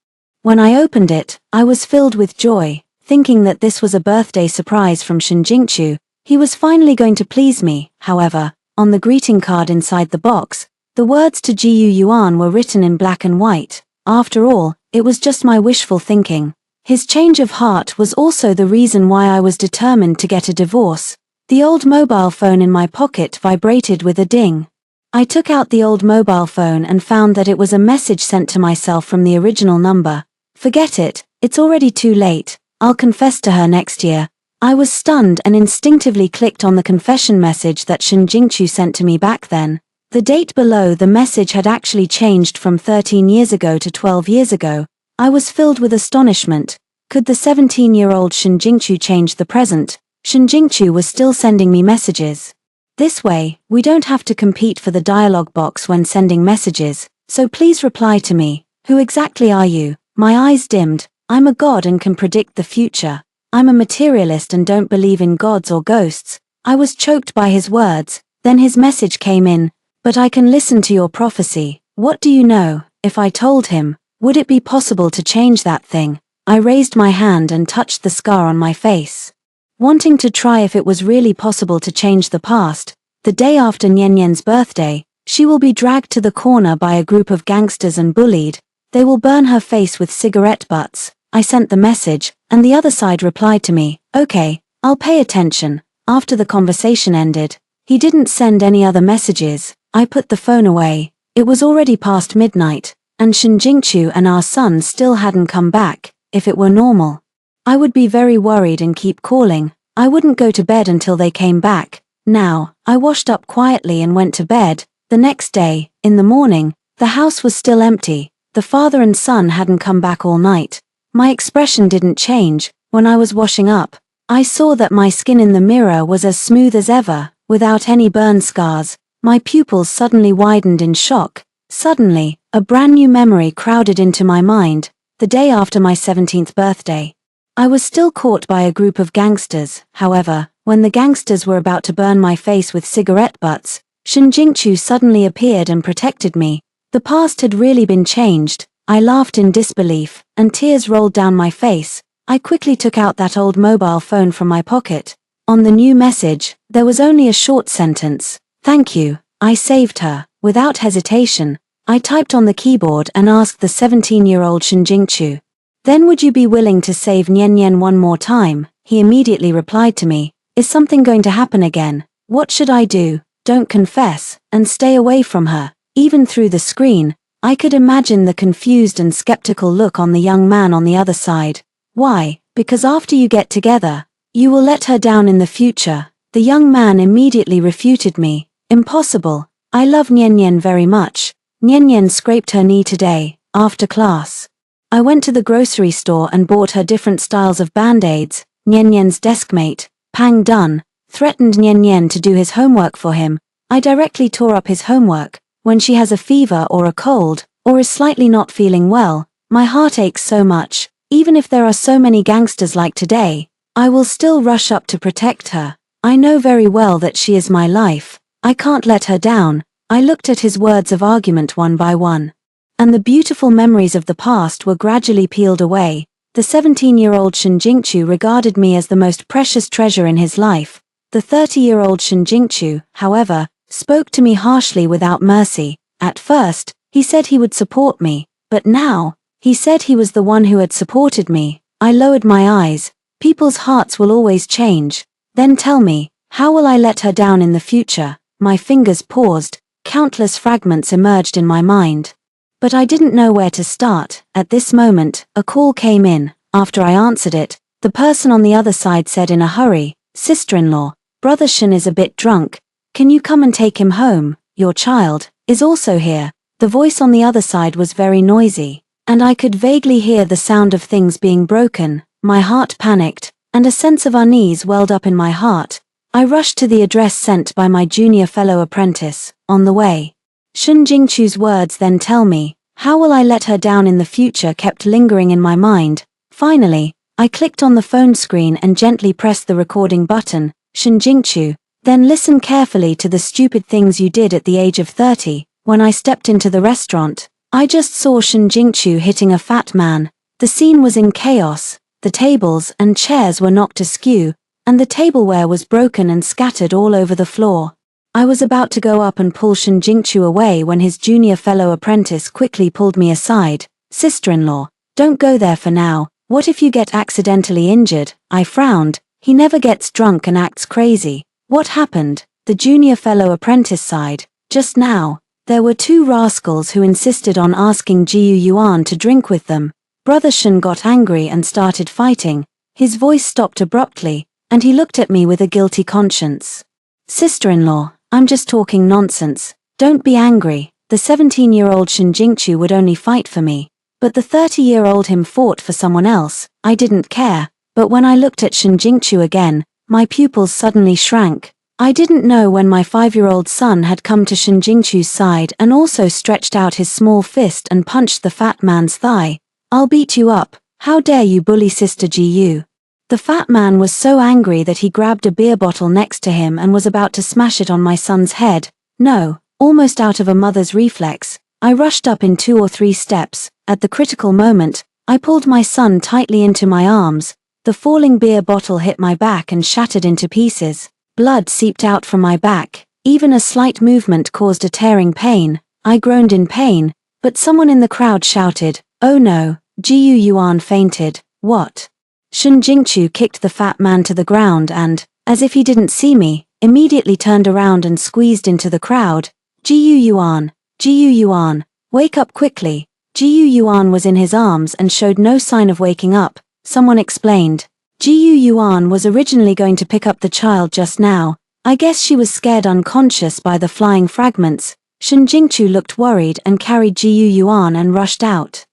When I opened it, I was filled with joy, thinking that this was a birthday surprise from Shen Jingchu. He was finally going to please me. However, on the greeting card inside the box, the words to Gu Yuan were written in black and white. After all, it was just my wishful thinking. His change of heart was also the reason why I was determined to get a divorce. The old mobile phone in my pocket vibrated with a ding. I took out the old mobile phone and found that it was a message sent to myself from the original number. "Forget it, it's already too late. I'll confess to her next year." I was stunned and instinctively clicked on the confession message that Shen Jingchu sent to me back then. The date below the message had actually changed from 13 years ago to 12 years ago. I was filled with astonishment. Could the 17-year-old Shen Jingchu change the present? Shen Jingchu was still sending me messages. This way, we don't have to compete for the dialogue box when sending messages, so please reply to me. Who exactly are you? My eyes dimmed. I'm a god and can predict the future. I'm a materialist and don't believe in gods or ghosts. I was choked by his words. Then his message came in. "But I can listen to your prophecy. What do you know?" If I told him, would it be possible to change that thing? I raised my hand and touched the scar on my face, wanting to try if it was really possible to change the past. The day after Nian Nian's birthday, she will be dragged to the corner by a group of gangsters and bullied. They will burn her face with cigarette butts. I sent the message, and the other side replied to me, "Okay, I'll pay attention." After the conversation ended, he didn't send any other messages. I put the phone away. It was already past midnight, and Shen Jingchu and our son still hadn't come back. If it were normal, I would be very worried and keep calling. I wouldn't go to bed until they came back. Now, I washed up quietly and went to bed. The next day, in the morning, the house was still empty. The father and son hadn't come back all night. My expression didn't change. When I was washing up, I saw that my skin in the mirror was as smooth as ever, without any burn scars. My pupils suddenly widened in shock. Suddenly, a brand new memory crowded into my mind. The day after my 17th birthday, I was still caught by a group of gangsters. However, when the gangsters were about to burn my face with cigarette butts, Shen Jingchu suddenly appeared and protected me. The past had really been changed. I laughed in disbelief, and tears rolled down my face. I quickly took out that old mobile phone from my pocket. On the new message, there was only a short sentence. "Thank you, I saved her." Without hesitation, I typed on the keyboard and asked the 17-year-old Shen Jingchu, "Then would you be willing to save Nian Nian one more time?" He immediately replied to me, "Is something going to happen again? What should I do?" don't confess, and stay away from her. Even through the screen, I could imagine the confused and skeptical look on the young man on the other side. Why? Because after you get together, you will let her down in the future. The young man immediately refuted me. Impossible. I love Nian Nian very much. Nian Nian scraped her knee today, after class. I went to the grocery store and bought her different styles of band-aids. Nian Nian's deskmate, Pang Dun, threatened Nian Nian to do his homework for him. I directly tore up his homework. When she has a fever or a cold, or is slightly not feeling well, my heart aches so much. Even if there are so many gangsters like today, I will still rush up to protect her. I know very well that she is my life. I can't let her down. I looked at his words of argument one by one, and the beautiful memories of the past were gradually peeled away. The 17-year-old Shen Jingchu regarded me as the most precious treasure in his life. The 30-year-old Shen Jingchu, however, spoke to me harshly without mercy. At first, he said he would support me, but now, he said he was the one who had supported me. I lowered my eyes. People's hearts will always change. Then tell me, how will I let her down in the future? My fingers paused. Countless fragments emerged in my mind. But I didn't know where to start. At this moment, a call came in. After I answered it, the person on the other side said in a hurry, "Sister-in-law, Brother Shen is a bit drunk. Can you come and take him home? Your child is also here." The voice on the other side was very noisy, and I could vaguely hear the sound of things being broken. My heart panicked, and a sense of unease welled up in my heart. I rushed to the address sent by my junior fellow apprentice. On the way, Shen Jingchu's words, "Then tell me, how will I let her down in the future?" kept lingering in my mind. Finally, I clicked on the phone screen and gently pressed the recording button. "Shen Jingchu, then listen carefully to the stupid things you did at the age of 30. When I stepped into the restaurant, I just saw Shen Jingchu hitting a fat man. The scene was in chaos. The tables and chairs were knocked askew, and the tableware was broken and scattered all over the floor. I was about to go up and pull Shen Jingchu away when his junior fellow apprentice quickly pulled me aside. "Sister-in-law, don't go there for now. What if you get accidentally injured?" I frowned. He never gets drunk and acts crazy. What happened? The junior fellow apprentice sighed. Just now, there were two rascals who insisted on asking Jiu Yuan to drink with them. Brother Shen got angry and started fighting. His voice stopped abruptly, and he looked at me with a guilty conscience. "Sister-in-law, I'm just talking nonsense. Don't be angry. The 17-year-old Shen Jingchu would only fight for me. But the 30-year-old him fought for someone else. I didn't care. But when I looked at Shen Jingchu again, my pupils suddenly shrank. I didn't know when my 5-year-old son had come to Shen Jingchu's side and also stretched out his small fist and punched the fat man's thigh. "I'll beat you up. How dare you bully Sister Jiu?" The fat man was so angry that he grabbed a beer bottle next to him and was about to smash it on my son's head. No, almost out of a mother's reflex, I rushed up in 2 or 3 steps. At the critical moment, I pulled my son tightly into my arms. The falling beer bottle hit my back and shattered into pieces. Blood seeped out from my back. Even a slight movement caused a tearing pain. I groaned in pain, but someone in the crowd shouted, "Oh no, Jiu Yuan fainted." What? Shen Jingchu kicked the fat man to the ground and, as if he didn't see me, immediately turned around and squeezed into the crowd. "Jiu Yuan, Jiu Yuan, wake up quickly." Jiu Yuan was in his arms and showed no sign of waking up. Someone explained. Jiu Yuan was originally going to pick up the child just now. I guess she was scared unconscious by the flying fragments. Shen Jingchu looked worried and carried Jiu Yuan and rushed out.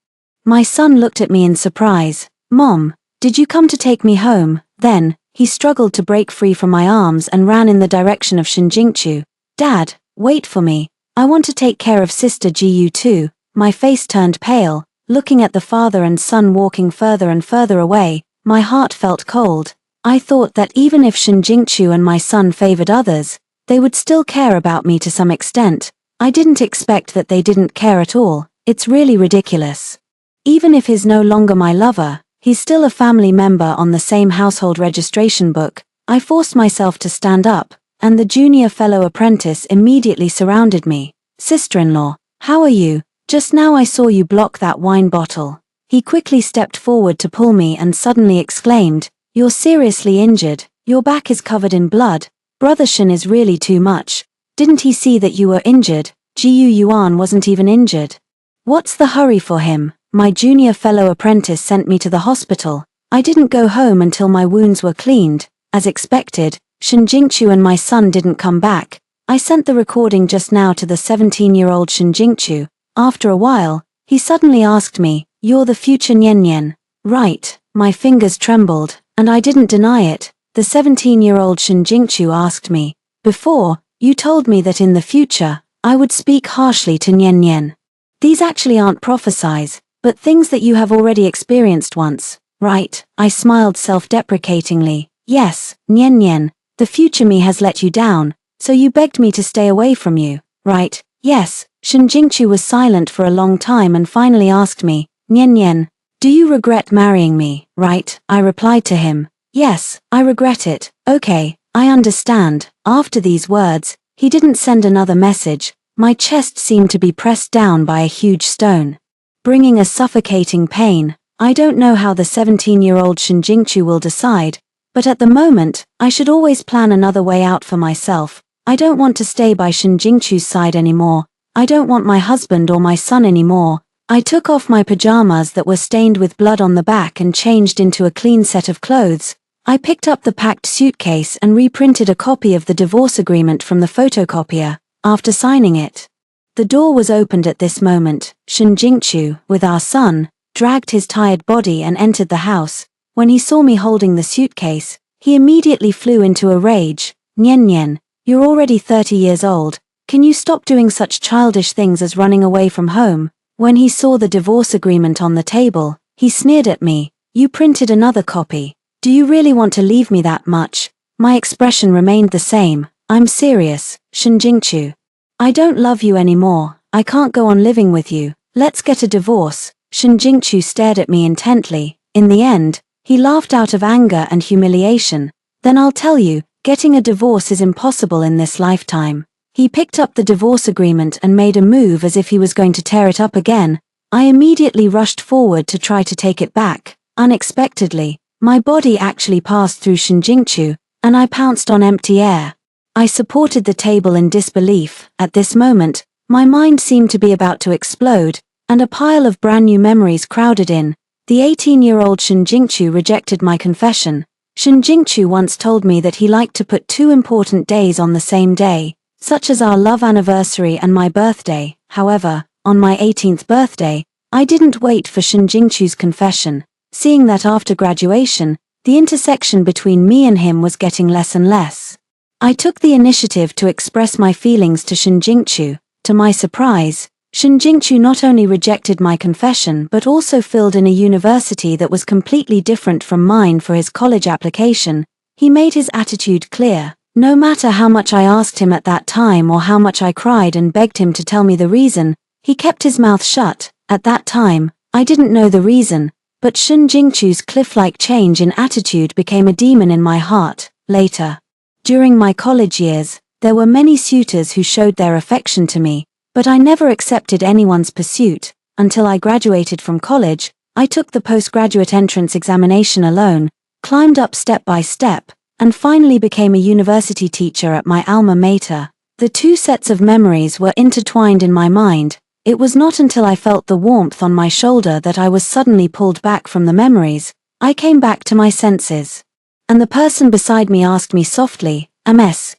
My son looked at me in surprise. "Mom, did you come to take me home?" Then, he struggled to break free from my arms and ran in the direction of Shen Jingchu. "Dad, wait for me. I want to take care of Sister Jiu too." My face turned pale. Looking at the father and son walking further and further away, my heart felt cold. I thought that even if Shen Jingchu and my son favored others, they would still care about me to some extent. I didn't expect that they didn't care at all. It's really ridiculous. Even if he's no longer my lover, he's still a family member on the same household registration book. I forced myself to stand up, and the junior fellow apprentice immediately surrounded me. "Sister-in-law, how are you? Just now I saw you block that wine bottle." He quickly stepped forward to pull me and suddenly exclaimed, "You're seriously injured. Your back is covered in blood. Brother Shen is really too much." Didn't he see that you were injured? Gu Yuan wasn't even injured. What's the hurry for him? My junior fellow apprentice sent me to the hospital. I didn't go home until my wounds were cleaned. As expected, Shen Jingqiu and my son didn't come back. I sent the recording just now to the 17-year-old Shen Jingqiu. After a while, he suddenly asked me, "You're the future Nian Nian, right?" My fingers trembled, and I didn't deny it. The 17-year-old Shen Jingqiu asked me, "Before, you told me that in the future, I would speak harshly to Nian Nian. These actually aren't prophecies, but things that you have already experienced once, right?" I smiled self-deprecatingly. "Yes, Nian Nian, the future me has let you down, so you begged me to stay away from you, right?" "Yes." Shen Jingqiu was silent for a long time and finally asked me, "Nian Nian, do you regret marrying me, right?" I replied to him, "Yes, I regret it." "Okay, I understand." After these words, he didn't send another message. My chest seemed to be pressed down by a huge stone, bringing a suffocating pain. I don't know how the 17-year-old Shen Jingqiu will decide, but at the moment, I should always plan another way out for myself. I don't want to stay by Shen Jingqiu's side anymore. I don't want my husband or my son anymore. I took off my pajamas that were stained with blood on the back and changed into a clean set of clothes. I picked up the packed suitcase and reprinted a copy of the divorce agreement from the photocopier. After signing it, the door was opened at this moment. Shen Jingqiu, with our son, dragged his tired body and entered the house. When he saw me holding the suitcase, he immediately flew into a rage. "Nian Nian, you're already 30 years old. Can you stop doing such childish things as running away from home?" When he saw the divorce agreement on the table, he sneered at me. "You printed another copy. Do you really want to leave me that much?" My expression remained the same. "I'm serious, Shen Jingqiu. I don't love you anymore. I can't go on living with you. Let's get a divorce." Shen Jingqiu stared at me intently. In the end, he laughed out of anger and humiliation. "Then I'll tell you, getting a divorce is impossible in this lifetime." He picked up the divorce agreement and made a move as if he was going to tear it up again. I immediately rushed forward to try to take it back. Unexpectedly, my body actually passed through Shen Jingqiu, and I pounced on empty air. I supported the table in disbelief. At this moment, my mind seemed to be about to explode, and a pile of brand new memories crowded in. The 18-year-old Shen Jingqiu rejected my confession. Shen Jingqiu once told me that he liked to put two important days on the same day, such as our love anniversary and my birthday. However, on my 18th birthday, I didn't wait for Shen Jingqiu's confession, seeing that after graduation, the intersection between me and him was getting less and less. I took the initiative to express my feelings to Shen Jingqiu. To my surprise, Shen Jingqiu not only rejected my confession but also filled in a university that was completely different from mine for his college application. He made his attitude clear. No matter how much I asked him at that time or how much I cried and begged him to tell me the reason, he kept his mouth shut. At that time, I didn't know the reason, but Shen Jingqiu's cliff-like change in attitude became a demon in my heart. Later, during my college years, there were many suitors who showed their affection to me, but I never accepted anyone's pursuit. Until I graduated from college, I took the postgraduate entrance examination alone, climbed up step by step, and finally became a university teacher at my alma mater. The two sets of memories were intertwined in my mind. It was not until I felt the warmth on my shoulder that I was suddenly pulled back from the memories. I came back to my senses. And the person beside me asked me softly, "Ms.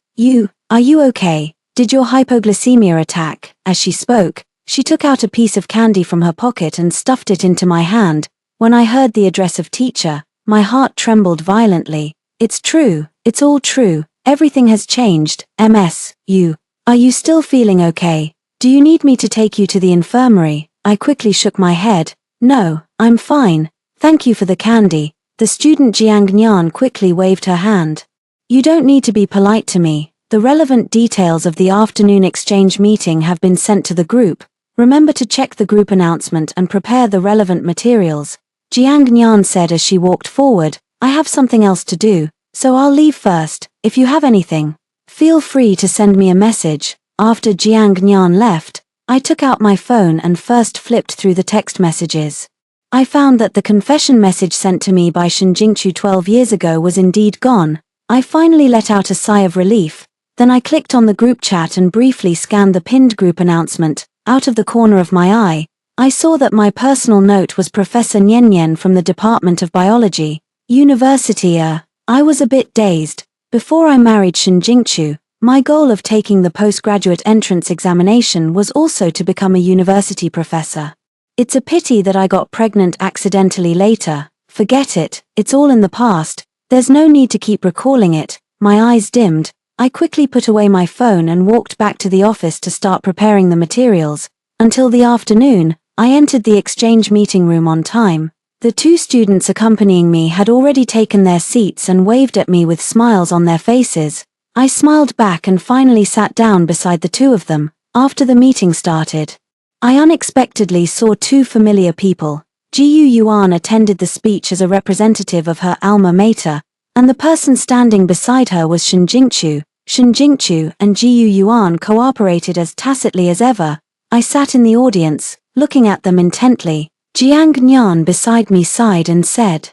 Are you okay? Did your hypoglycemia attack?" As she spoke, she took out a piece of candy from her pocket and stuffed it into my hand. When I heard the address of teacher, my heart trembled violently. "It's true, it's all true, everything has changed. Ms. Are you still feeling okay? Do you need me to take you to the infirmary?" I quickly shook my head. "No, I'm fine. Thank you for the candy." The student Jiang Nian quickly waved her hand. "You don't need to be polite to me. The relevant details of the afternoon exchange meeting have been sent to the group. Remember to check the group announcement and prepare the relevant materials." Jiang Nian said as she walked forward. "I have something else to do, so I'll leave first. If you have anything, feel free to send me a message." After Jiang Nian left, I took out my phone and first flipped through the text messages. I found that the confession message sent to me by Shen Jingqiu 12 years ago was indeed gone. I finally let out a sigh of relief. Then I clicked on the group chat and briefly scanned the pinned group announcement. Out of the corner of my eye, I saw that my personal note was Professor Nian Nian from the Department of Biology, University. I was a bit dazed. Before I married Shen Jingchu, my goal of taking the postgraduate entrance examination was also to become a university professor. It's a pity that I got pregnant accidentally later. Forget it, it's all in the past. There's no need to keep recalling it. My eyes dimmed. I quickly put away my phone and walked back to the office to start preparing the materials. Until the afternoon, I entered the exchange meeting room on time. The two students accompanying me had already taken their seats and waved at me with smiles on their faces. I smiled back and finally sat down beside the two of them. After the meeting started, I unexpectedly saw two familiar people. Jiyu Yuan attended the speech as a representative of her alma mater, and the person standing beside her was Shen Jingchu. Shen Jingchu and Jiyu Yuan cooperated as tacitly as ever. I sat in the audience, looking at them intently. Jiang Nian beside me sighed and said,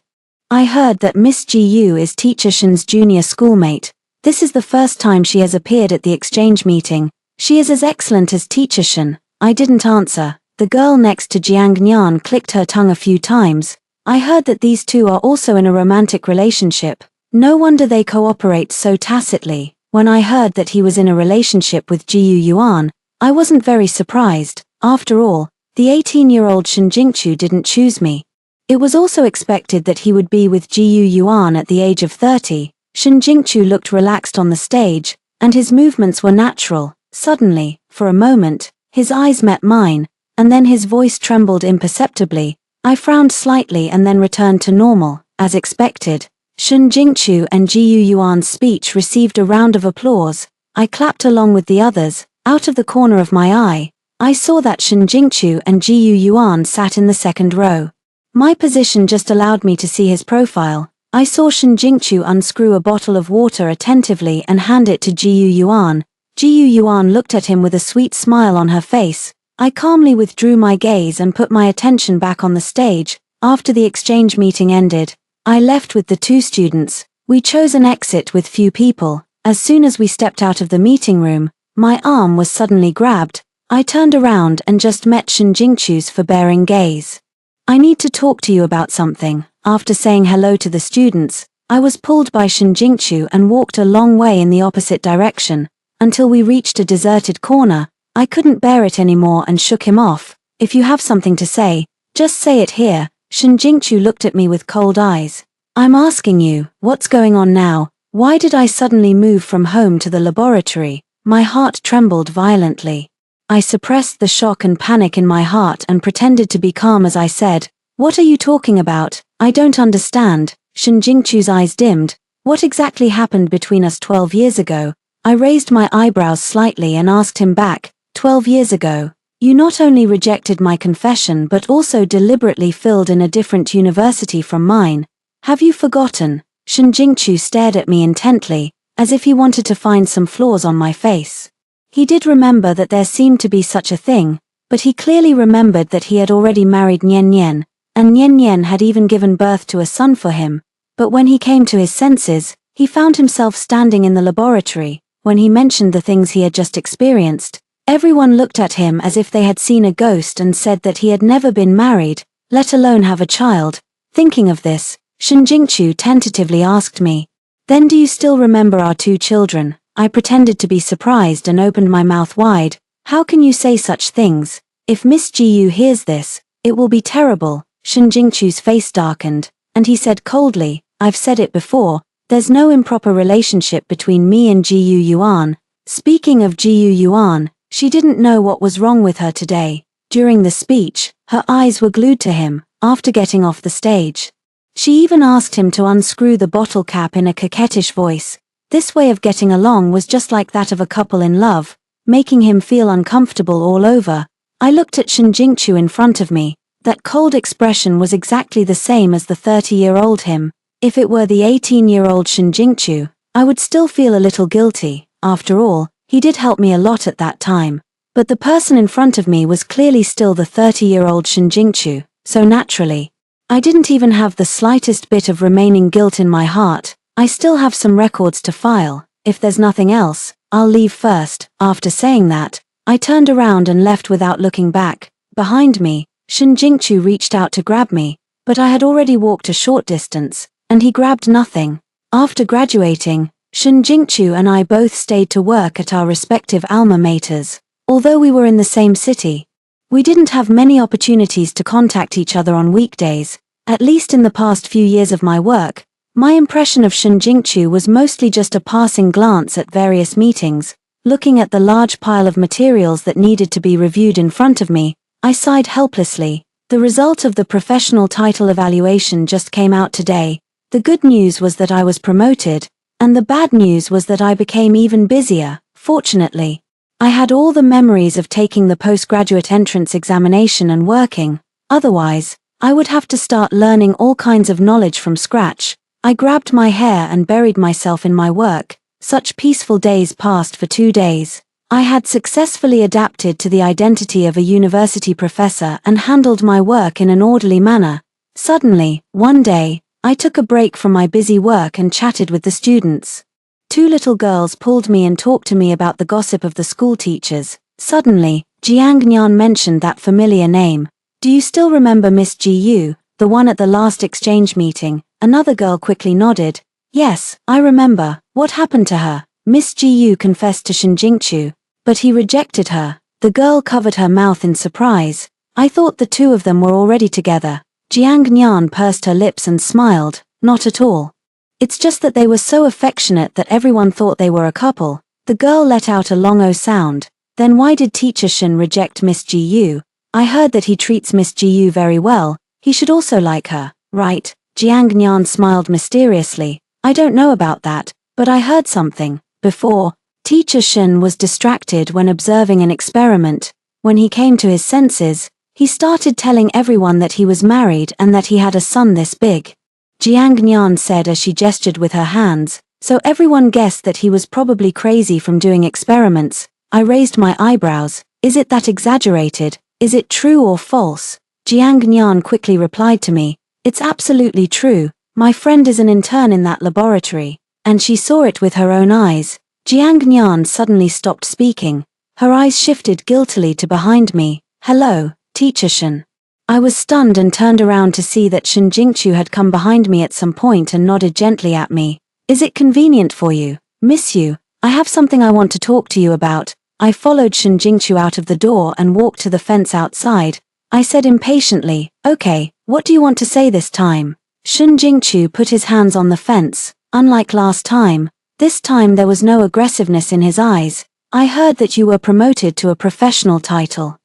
"I heard that Miss Jiyu is Teacher Shen's junior schoolmate. This is the first time she has appeared at the exchange meeting. She is as excellent as Teacher Shen." I didn't answer. The girl next to Jiang Nian clicked her tongue a few times. I heard that these two are also in a romantic relationship. No wonder they cooperate so tacitly. When I heard that he was in a relationship with Jiyu Yuan, I wasn't very surprised. After all, the 18-year-old Shen Jingchu didn't choose me. It was also expected that he would be with Jiyu Yuan at the age of 30. Shen Jingchu looked relaxed on the stage, and his movements were natural. Suddenly, for a moment, his eyes met mine, and then his voice trembled imperceptibly. I frowned slightly and then returned to normal. As expected, Shen Jingchu and Jiyu Yuan's speech received a round of applause. I clapped along with the others. Out of the corner of my eye, I saw that Shen Jingchu and Jiyu Yuan sat in the second row. My position just allowed me to see his profile. I saw Shen Jingchu unscrew a bottle of water attentively and hand it to Jiyu Yuan. Jiyu Yuan looked at him with a sweet smile on her face. I calmly withdrew my gaze and put my attention back on the stage. After the exchange meeting ended, I left with the two students. We chose an exit with few people. As soon as we stepped out of the meeting room, my arm was suddenly grabbed. I turned around and just met Shen Jingchu's forbearing gaze. "I need to talk to you about something." After saying hello to the students, I was pulled by Shen Jingchu and walked a long way in the opposite direction, until we reached a deserted corner. I couldn't bear it anymore and shook him off. "If you have something to say, just say it here." Shen Jingchu looked at me with cold eyes. "I'm asking you, what's going on now? Why did I suddenly move from home to the laboratory?" My heart trembled violently. I suppressed the shock and panic in my heart and pretended to be calm as I said, "What are you talking about? I don't understand." Shen Jingchu's eyes dimmed. "What exactly happened between us 12 years ago?" I raised my eyebrows slightly and asked him back, 12 years ago? You not only rejected my confession but also deliberately filled in a different university from mine. Have you forgotten?" Shen Jingchu stared at me intently, as if he wanted to find some flaws on my face. He did remember that there seemed to be such a thing, but he clearly remembered that he had already married Nian Nian, and Nian Nian had even given birth to a son for him. But when he came to his senses, he found himself standing in the laboratory. When he mentioned the things he had just experienced, everyone looked at him as if they had seen a ghost and said that he had never been married, let alone have a child. Thinking of this, Shen Jingchu tentatively asked me, "Then do you still remember our two children?" I pretended to be surprised and opened my mouth wide. "How can you say such things? If Miss Jiyu hears this, it will be terrible." Shen Jingchu's face darkened, and he said coldly, "I've said it before, there's no improper relationship between me and Jiyu Yuan." Speaking of Jiyu Yuan, she didn't know what was wrong with her today. During the speech, her eyes were glued to him. After getting off the stage, she even asked him to unscrew the bottle cap in a coquettish voice. This way of getting along was just like that of a couple in love, making him feel uncomfortable all over. I looked at Shen Jingchu in front of me. That cold expression was exactly the same as the 30-year-old him. If it were the 18-year-old Shen Jingchu, I would still feel a little guilty. After all, he did help me a lot at that time. But the person in front of me was clearly still the 30-year-old Shen Jingchu, so naturally, I didn't even have the slightest bit of remaining guilt in my heart. I still have some records to file. If there's nothing else, I'll leave first." After saying that, I turned around and left without looking back. Behind me, Shin Jingchu reached out to grab me, but I had already walked a short distance, and he grabbed nothing. After graduating, Shin Jingchu and I both stayed to work at our respective alma maters. Although we were in the same city, we didn't have many opportunities to contact each other on weekdays. At least in the past few years of my work, my impression of Shin Jingchu was mostly just a passing glance at various meetings. Looking at the large pile of materials that needed to be reviewed in front of me, I sighed helplessly. The result of the professional title evaluation just came out today. The good news was that I was promoted, and the bad news was that I became even busier. Fortunately, I had all the memories of taking the postgraduate entrance examination and working. Otherwise, I would have to start learning all kinds of knowledge from scratch. I grabbed my hair and buried myself in my work. Such peaceful days passed for 2 days. I had successfully adapted to the identity of a university professor and handled my work in an orderly manner. Suddenly, one day, I took a break from my busy work and chatted with the students. 2 little girls pulled me and talked to me about the gossip of the school teachers. Suddenly, Jiang Nian mentioned that familiar name. "Do you still remember Miss Ji Yu, the one at the last exchange meeting?" Another girl quickly nodded. "Yes, I remember. What happened to her?" Miss Ji Yu confessed to Shin Jingchu, but he rejected her. The girl covered her mouth in surprise. "I thought the 2 of them were already together." Jiang Nian pursed her lips and smiled. "Not at all. It's just that they were so affectionate that everyone thought they were a couple." The girl let out a long "oh" sound. "Then why did Teacher Shin reject Miss Ji Yu? I heard that he treats Miss Ji Yu very well. He should also like her, right?" Jiang Nian smiled mysteriously. "I don't know about that, but I heard something." Before, Teacher Shin was distracted when observing an experiment. When he came to his senses, he started telling everyone that he was married and that he had a son this big. Jiang Nian said as she gestured with her hands, so everyone guessed that he was probably crazy from doing experiments. I raised my eyebrows. "Is it that exaggerated? Is it true or false?" Jiang Nian quickly replied to me, "It's absolutely true. My friend is an intern in that laboratory." And she saw it with her own eyes. Jiang Nian suddenly stopped speaking. Her eyes shifted guiltily to behind me. "Hello, Teacher Shin." I was stunned and turned around to see that Shin Jingchu had come behind me at some point and nodded gently at me. "Is it convenient for you? Miss you. I have something I want to talk to you about." I followed Shin Jingchu out of the door and walked to the fence outside. I said impatiently, "Okay, what do you want to say this time?" Shin Jingchu put his hands on the fence. Unlike last time, this time there was no aggressiveness in his eyes. "I heard that you were promoted to a professional title.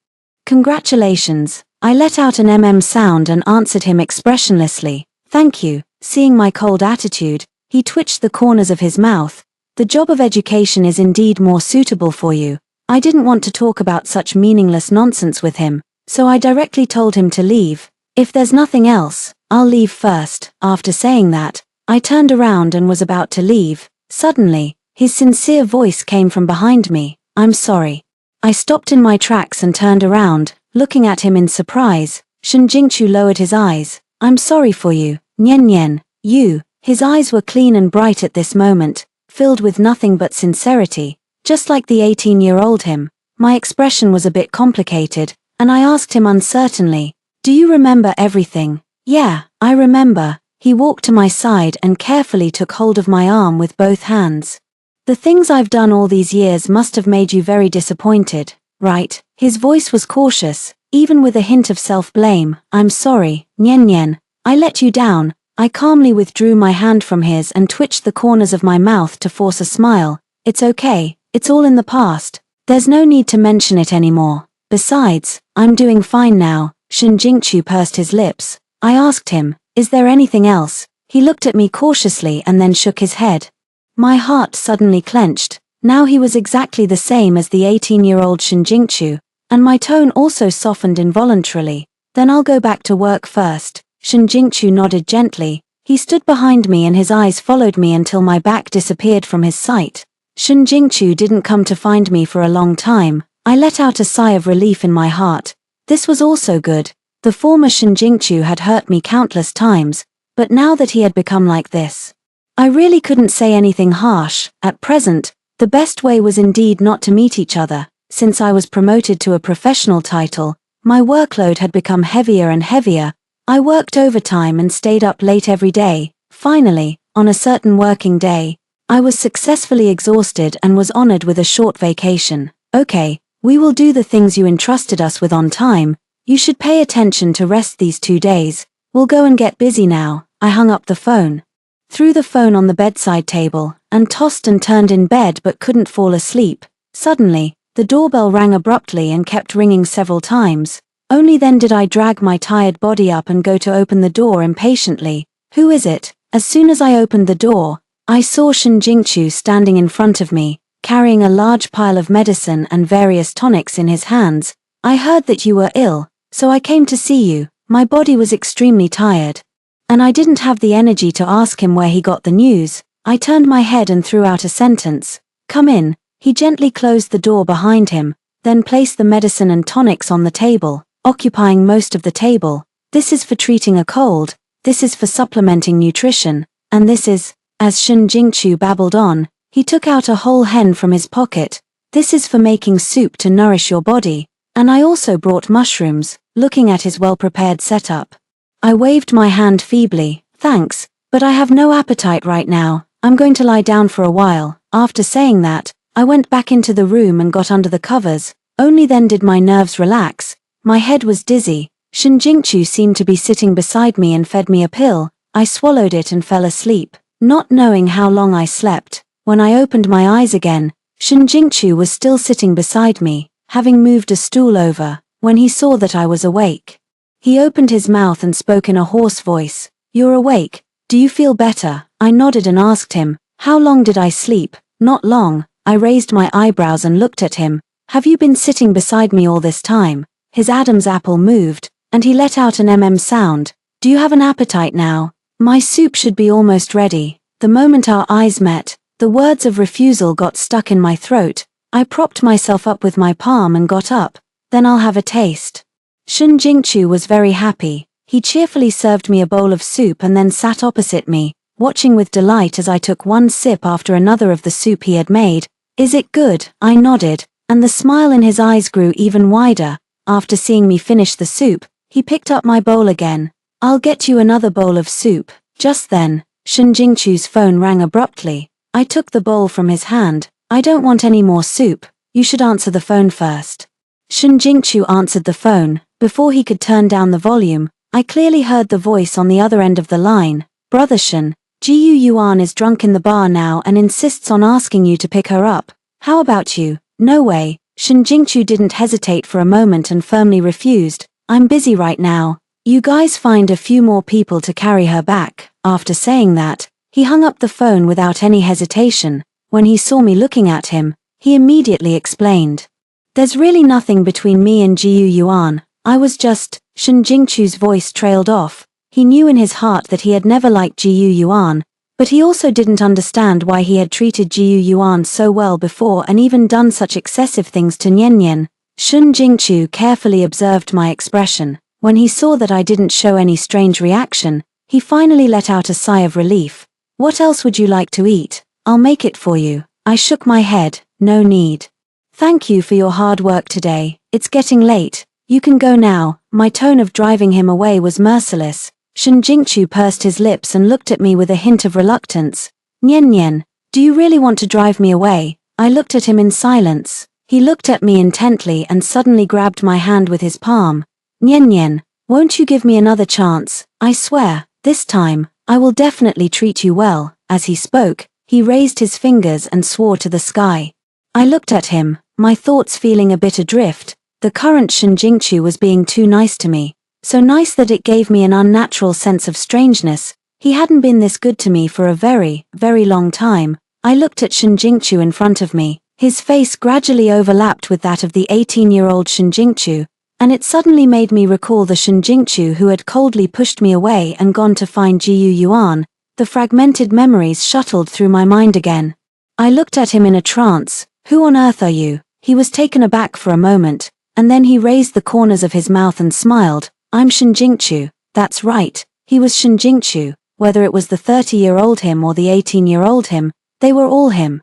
Congratulations." I let out an sound and answered him expressionlessly. "Thank you." Seeing my cold attitude, he twitched the corners of his mouth. "The job of education is indeed more suitable for you." I didn't want to talk about such meaningless nonsense with him, so I directly told him to leave. "If there's nothing else, I'll leave first." After saying that, I turned around and was about to leave. Suddenly, his sincere voice came from behind me. "I'm sorry." I stopped in my tracks and turned around, looking at him in surprise. Shin Jingchu lowered his eyes. "I'm sorry for you, Nian Nian. You." His eyes were clean and bright at this moment, filled with nothing but sincerity, just like the 18-year-old him. My expression was a bit complicated, and I asked him uncertainly, "Do you remember everything?" "Yeah, I remember." He walked to my side and carefully took hold of my arm with both hands. "The things I've done all these years must have made you very disappointed, right?" His voice was cautious, even with a hint of self-blame. "I'm sorry, Nian Nian. I let you down." I calmly withdrew my hand from his and twitched the corners of my mouth to force a smile. "It's okay, it's all in the past. There's no need to mention it anymore. Besides, I'm doing fine now." Shin Jingchu pursed his lips. I asked him, "Is there anything else?" He looked at me cautiously and then shook his head. My heart suddenly clenched. Now he was exactly the same as the 18-year-old Shin Jingchu, and my tone also softened involuntarily. "Then I'll go back to work first." Shin Jingchu nodded gently. He stood behind me and his eyes followed me until my back disappeared from his sight. Shin Jingchu didn't come to find me for a long time. I let out a sigh of relief in my heart. This was also good. The former Shin Jingchu had hurt me countless times, but now that he had become like this, I really couldn't say anything harsh. At present, The best way was indeed not to meet each other. Since I was promoted to a professional title, my workload had become heavier and heavier. I worked overtime and stayed up late every day. Finally, on a certain working day, I was successfully exhausted and was honored with a short vacation. Okay, we will do the things you entrusted us with on time. You should pay attention to rest these 2 days. We'll go and get busy now. I hung up the phone, threw the phone on the bedside table, and tossed and turned in bed but couldn't fall asleep. Suddenly, the doorbell rang abruptly and kept ringing several times. Only then did I drag my tired body up and go to open the door impatiently. Who is it? As soon as I opened the door, I saw Shen Jingqiu standing in front of me, carrying a large pile of medicine and various tonics in his hands. I heard that you were ill, so I came to see you. My body was extremely tired, and I didn't have the energy to ask him where he got the news. I turned my head and threw out a sentence. Come in. He gently closed the door behind him, then placed the medicine and tonics on the table, occupying most of the table. This is for treating a cold, this is for supplementing nutrition, and this is, as Shen Jingqiu babbled on, he took out a whole hen from his pocket. This is for making soup to nourish your body, and I also brought mushrooms. Looking at his well-prepared setup, I waved my hand feebly. Thanks, but I have no appetite right now. I'm going to lie down for a while. After saying that, I went back into the room and got under the covers. Only then did my nerves relax. My head was dizzy. Shen Jingqiu seemed to be sitting beside me and fed me a pill. I swallowed it and fell asleep, not knowing how long I slept. When I opened my eyes again, Shen Jingqiu was still sitting beside me, having moved a stool over. When he saw that I was awake, he opened his mouth and spoke in a hoarse voice. You're awake? Do you feel better? I nodded and asked him, how long did I sleep? Not long. I raised my eyebrows and looked at him. Have you been sitting beside me all this time? His Adam's apple moved, and he let out an sound. Do you have an appetite now? My soup should be almost ready. The moment our eyes met, the words of refusal got stuck in my throat. I propped myself up with my palm and got up. Then I'll have a taste. Shen Jingqiu was very happy. He cheerfully served me a bowl of soup and then sat opposite me, watching with delight as I took one sip after another of the soup he had made. Is it good? I nodded, and the smile in his eyes grew even wider. After seeing me finish the soup, he picked up my bowl again. I'll get you another bowl of soup. Just then, Shen Jingqiu's phone rang abruptly. I took the bowl from his hand. I don't want any more soup. You should answer the phone first. Shen Jingqiu answered the phone. Before he could turn down the volume, I clearly heard the voice on the other end of the line. Brother Shen, Jiyu Yuan is drunk in the bar now and insists on asking you to pick her up. How about you? No way. Shen Jingqiu didn't hesitate for a moment and firmly refused. I'm busy right now. You guys find a few more people to carry her back. After saying that, he hung up the phone without any hesitation. When he saw me looking at him, he immediately explained. There's really nothing between me and Jiyu Yuan. I was just. Shen Jingqiu's voice trailed off. He knew in his heart that he had never liked Jiyu Yuan, but he also didn't understand why he had treated Jiyu Yuan so well before and even done such excessive things to Nian Nian. Shen Jingqiu carefully observed my expression. When he saw that I didn't show any strange reaction, he finally let out a sigh of relief. What else would you like to eat? I'll make it for you. I shook my head. No need. Thank you for your hard work today. It's getting late. You can go now. My tone of driving him away was merciless. Shen Jingqiu pursed his lips and looked at me with a hint of reluctance. Nian Nian, do you really want to drive me away? I looked at him in silence. He looked at me intently and suddenly grabbed my hand with his palm. Nian Nian, won't you give me another chance? I swear, this time, I will definitely treat you well. As he spoke, he raised his fingers and swore to the sky. I looked at him, my thoughts feeling a bit adrift. The current Shen Jingqiu was being too nice to me. So nice that it gave me an unnatural sense of strangeness. He hadn't been this good to me for a very, very long time. I looked at Shen Jingqiu in front of me. His face gradually overlapped with that of the 18-year-old Shen Jingqiu, and it suddenly made me recall the Shen Jingqiu who had coldly pushed me away and gone to find Jiyu Yuan. The fragmented memories shuttled through my mind again. I looked at him in a trance. Who on earth are you? He was taken aback for a moment, and then he raised the corners of his mouth and smiled. I'm Shen Jingqiu. That's right. He was Shen Jingqiu. Whether it was the 30-year-old him or the 18-year-old him, they were all him.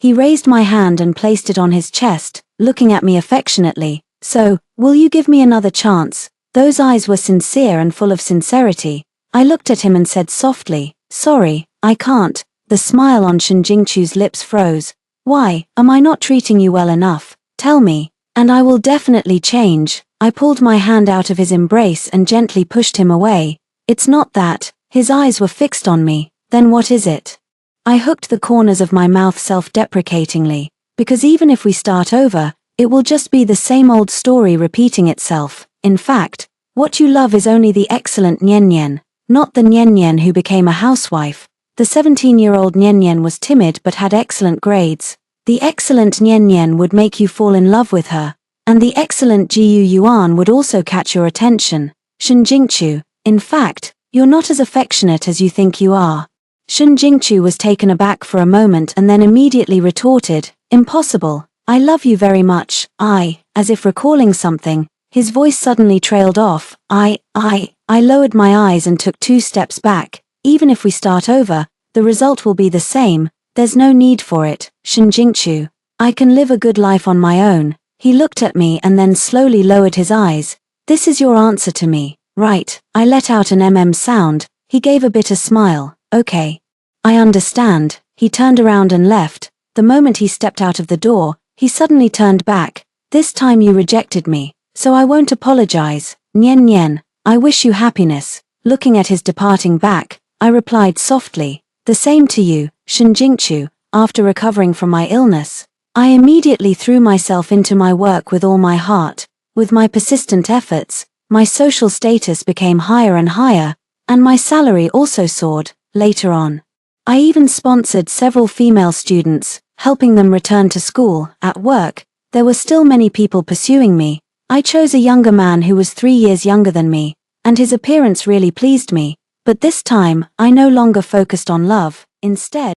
He raised my hand and placed it on his chest, looking at me affectionately. So, will you give me another chance? Those eyes were sincere and full of sincerity. I looked at him and said softly, sorry, I can't. The smile on Shen Jingchu's lips froze. Why, am I not treating you well enough? Tell me, and I will definitely change. I pulled my hand out of his embrace and gently pushed him away. It's not that. His eyes were fixed on me. Then what is it? I hooked the corners of my mouth self-deprecatingly, because even if we start over, it will just be the same old story repeating itself. In fact, what you love is only the excellent Nian Nian, not the Nian Nian who became a housewife. The 17-year-old Nian Nian was timid but had excellent grades. The excellent Nian Nian would make you fall in love with her, and the excellent Jiu Yuan would also catch your attention. Shen Jingchu, in fact, you're not as affectionate as you think you are. Shen Jingchu was taken aback for a moment and then immediately retorted, impossible, I love you very much. As if recalling something, his voice suddenly trailed off. I lowered my eyes and took 2 steps back. Even if we start over, the result will be the same. There's no need for it, Shen Jingchu. I can live a good life on my own. He looked at me and then slowly lowered his eyes. This is your answer to me, right? I let out an sound. He gave a bitter smile. Okay. I understand. He turned around and left. The moment he stepped out of the door, he suddenly turned back. This time you rejected me, so I won't apologize. Nian Nian, I wish you happiness. Looking at his departing back, I replied softly, the same to you, Shen Jingchu. After recovering from my illness, I immediately threw myself into my work with all my heart. With my persistent efforts, my social status became higher and higher, and my salary also soared. Later on, I even sponsored several female students, helping them return to school. At work, there were still many people pursuing me. I chose a younger man who was 3 years younger than me, and his appearance really pleased me. But this time, I no longer focused on love. Instead,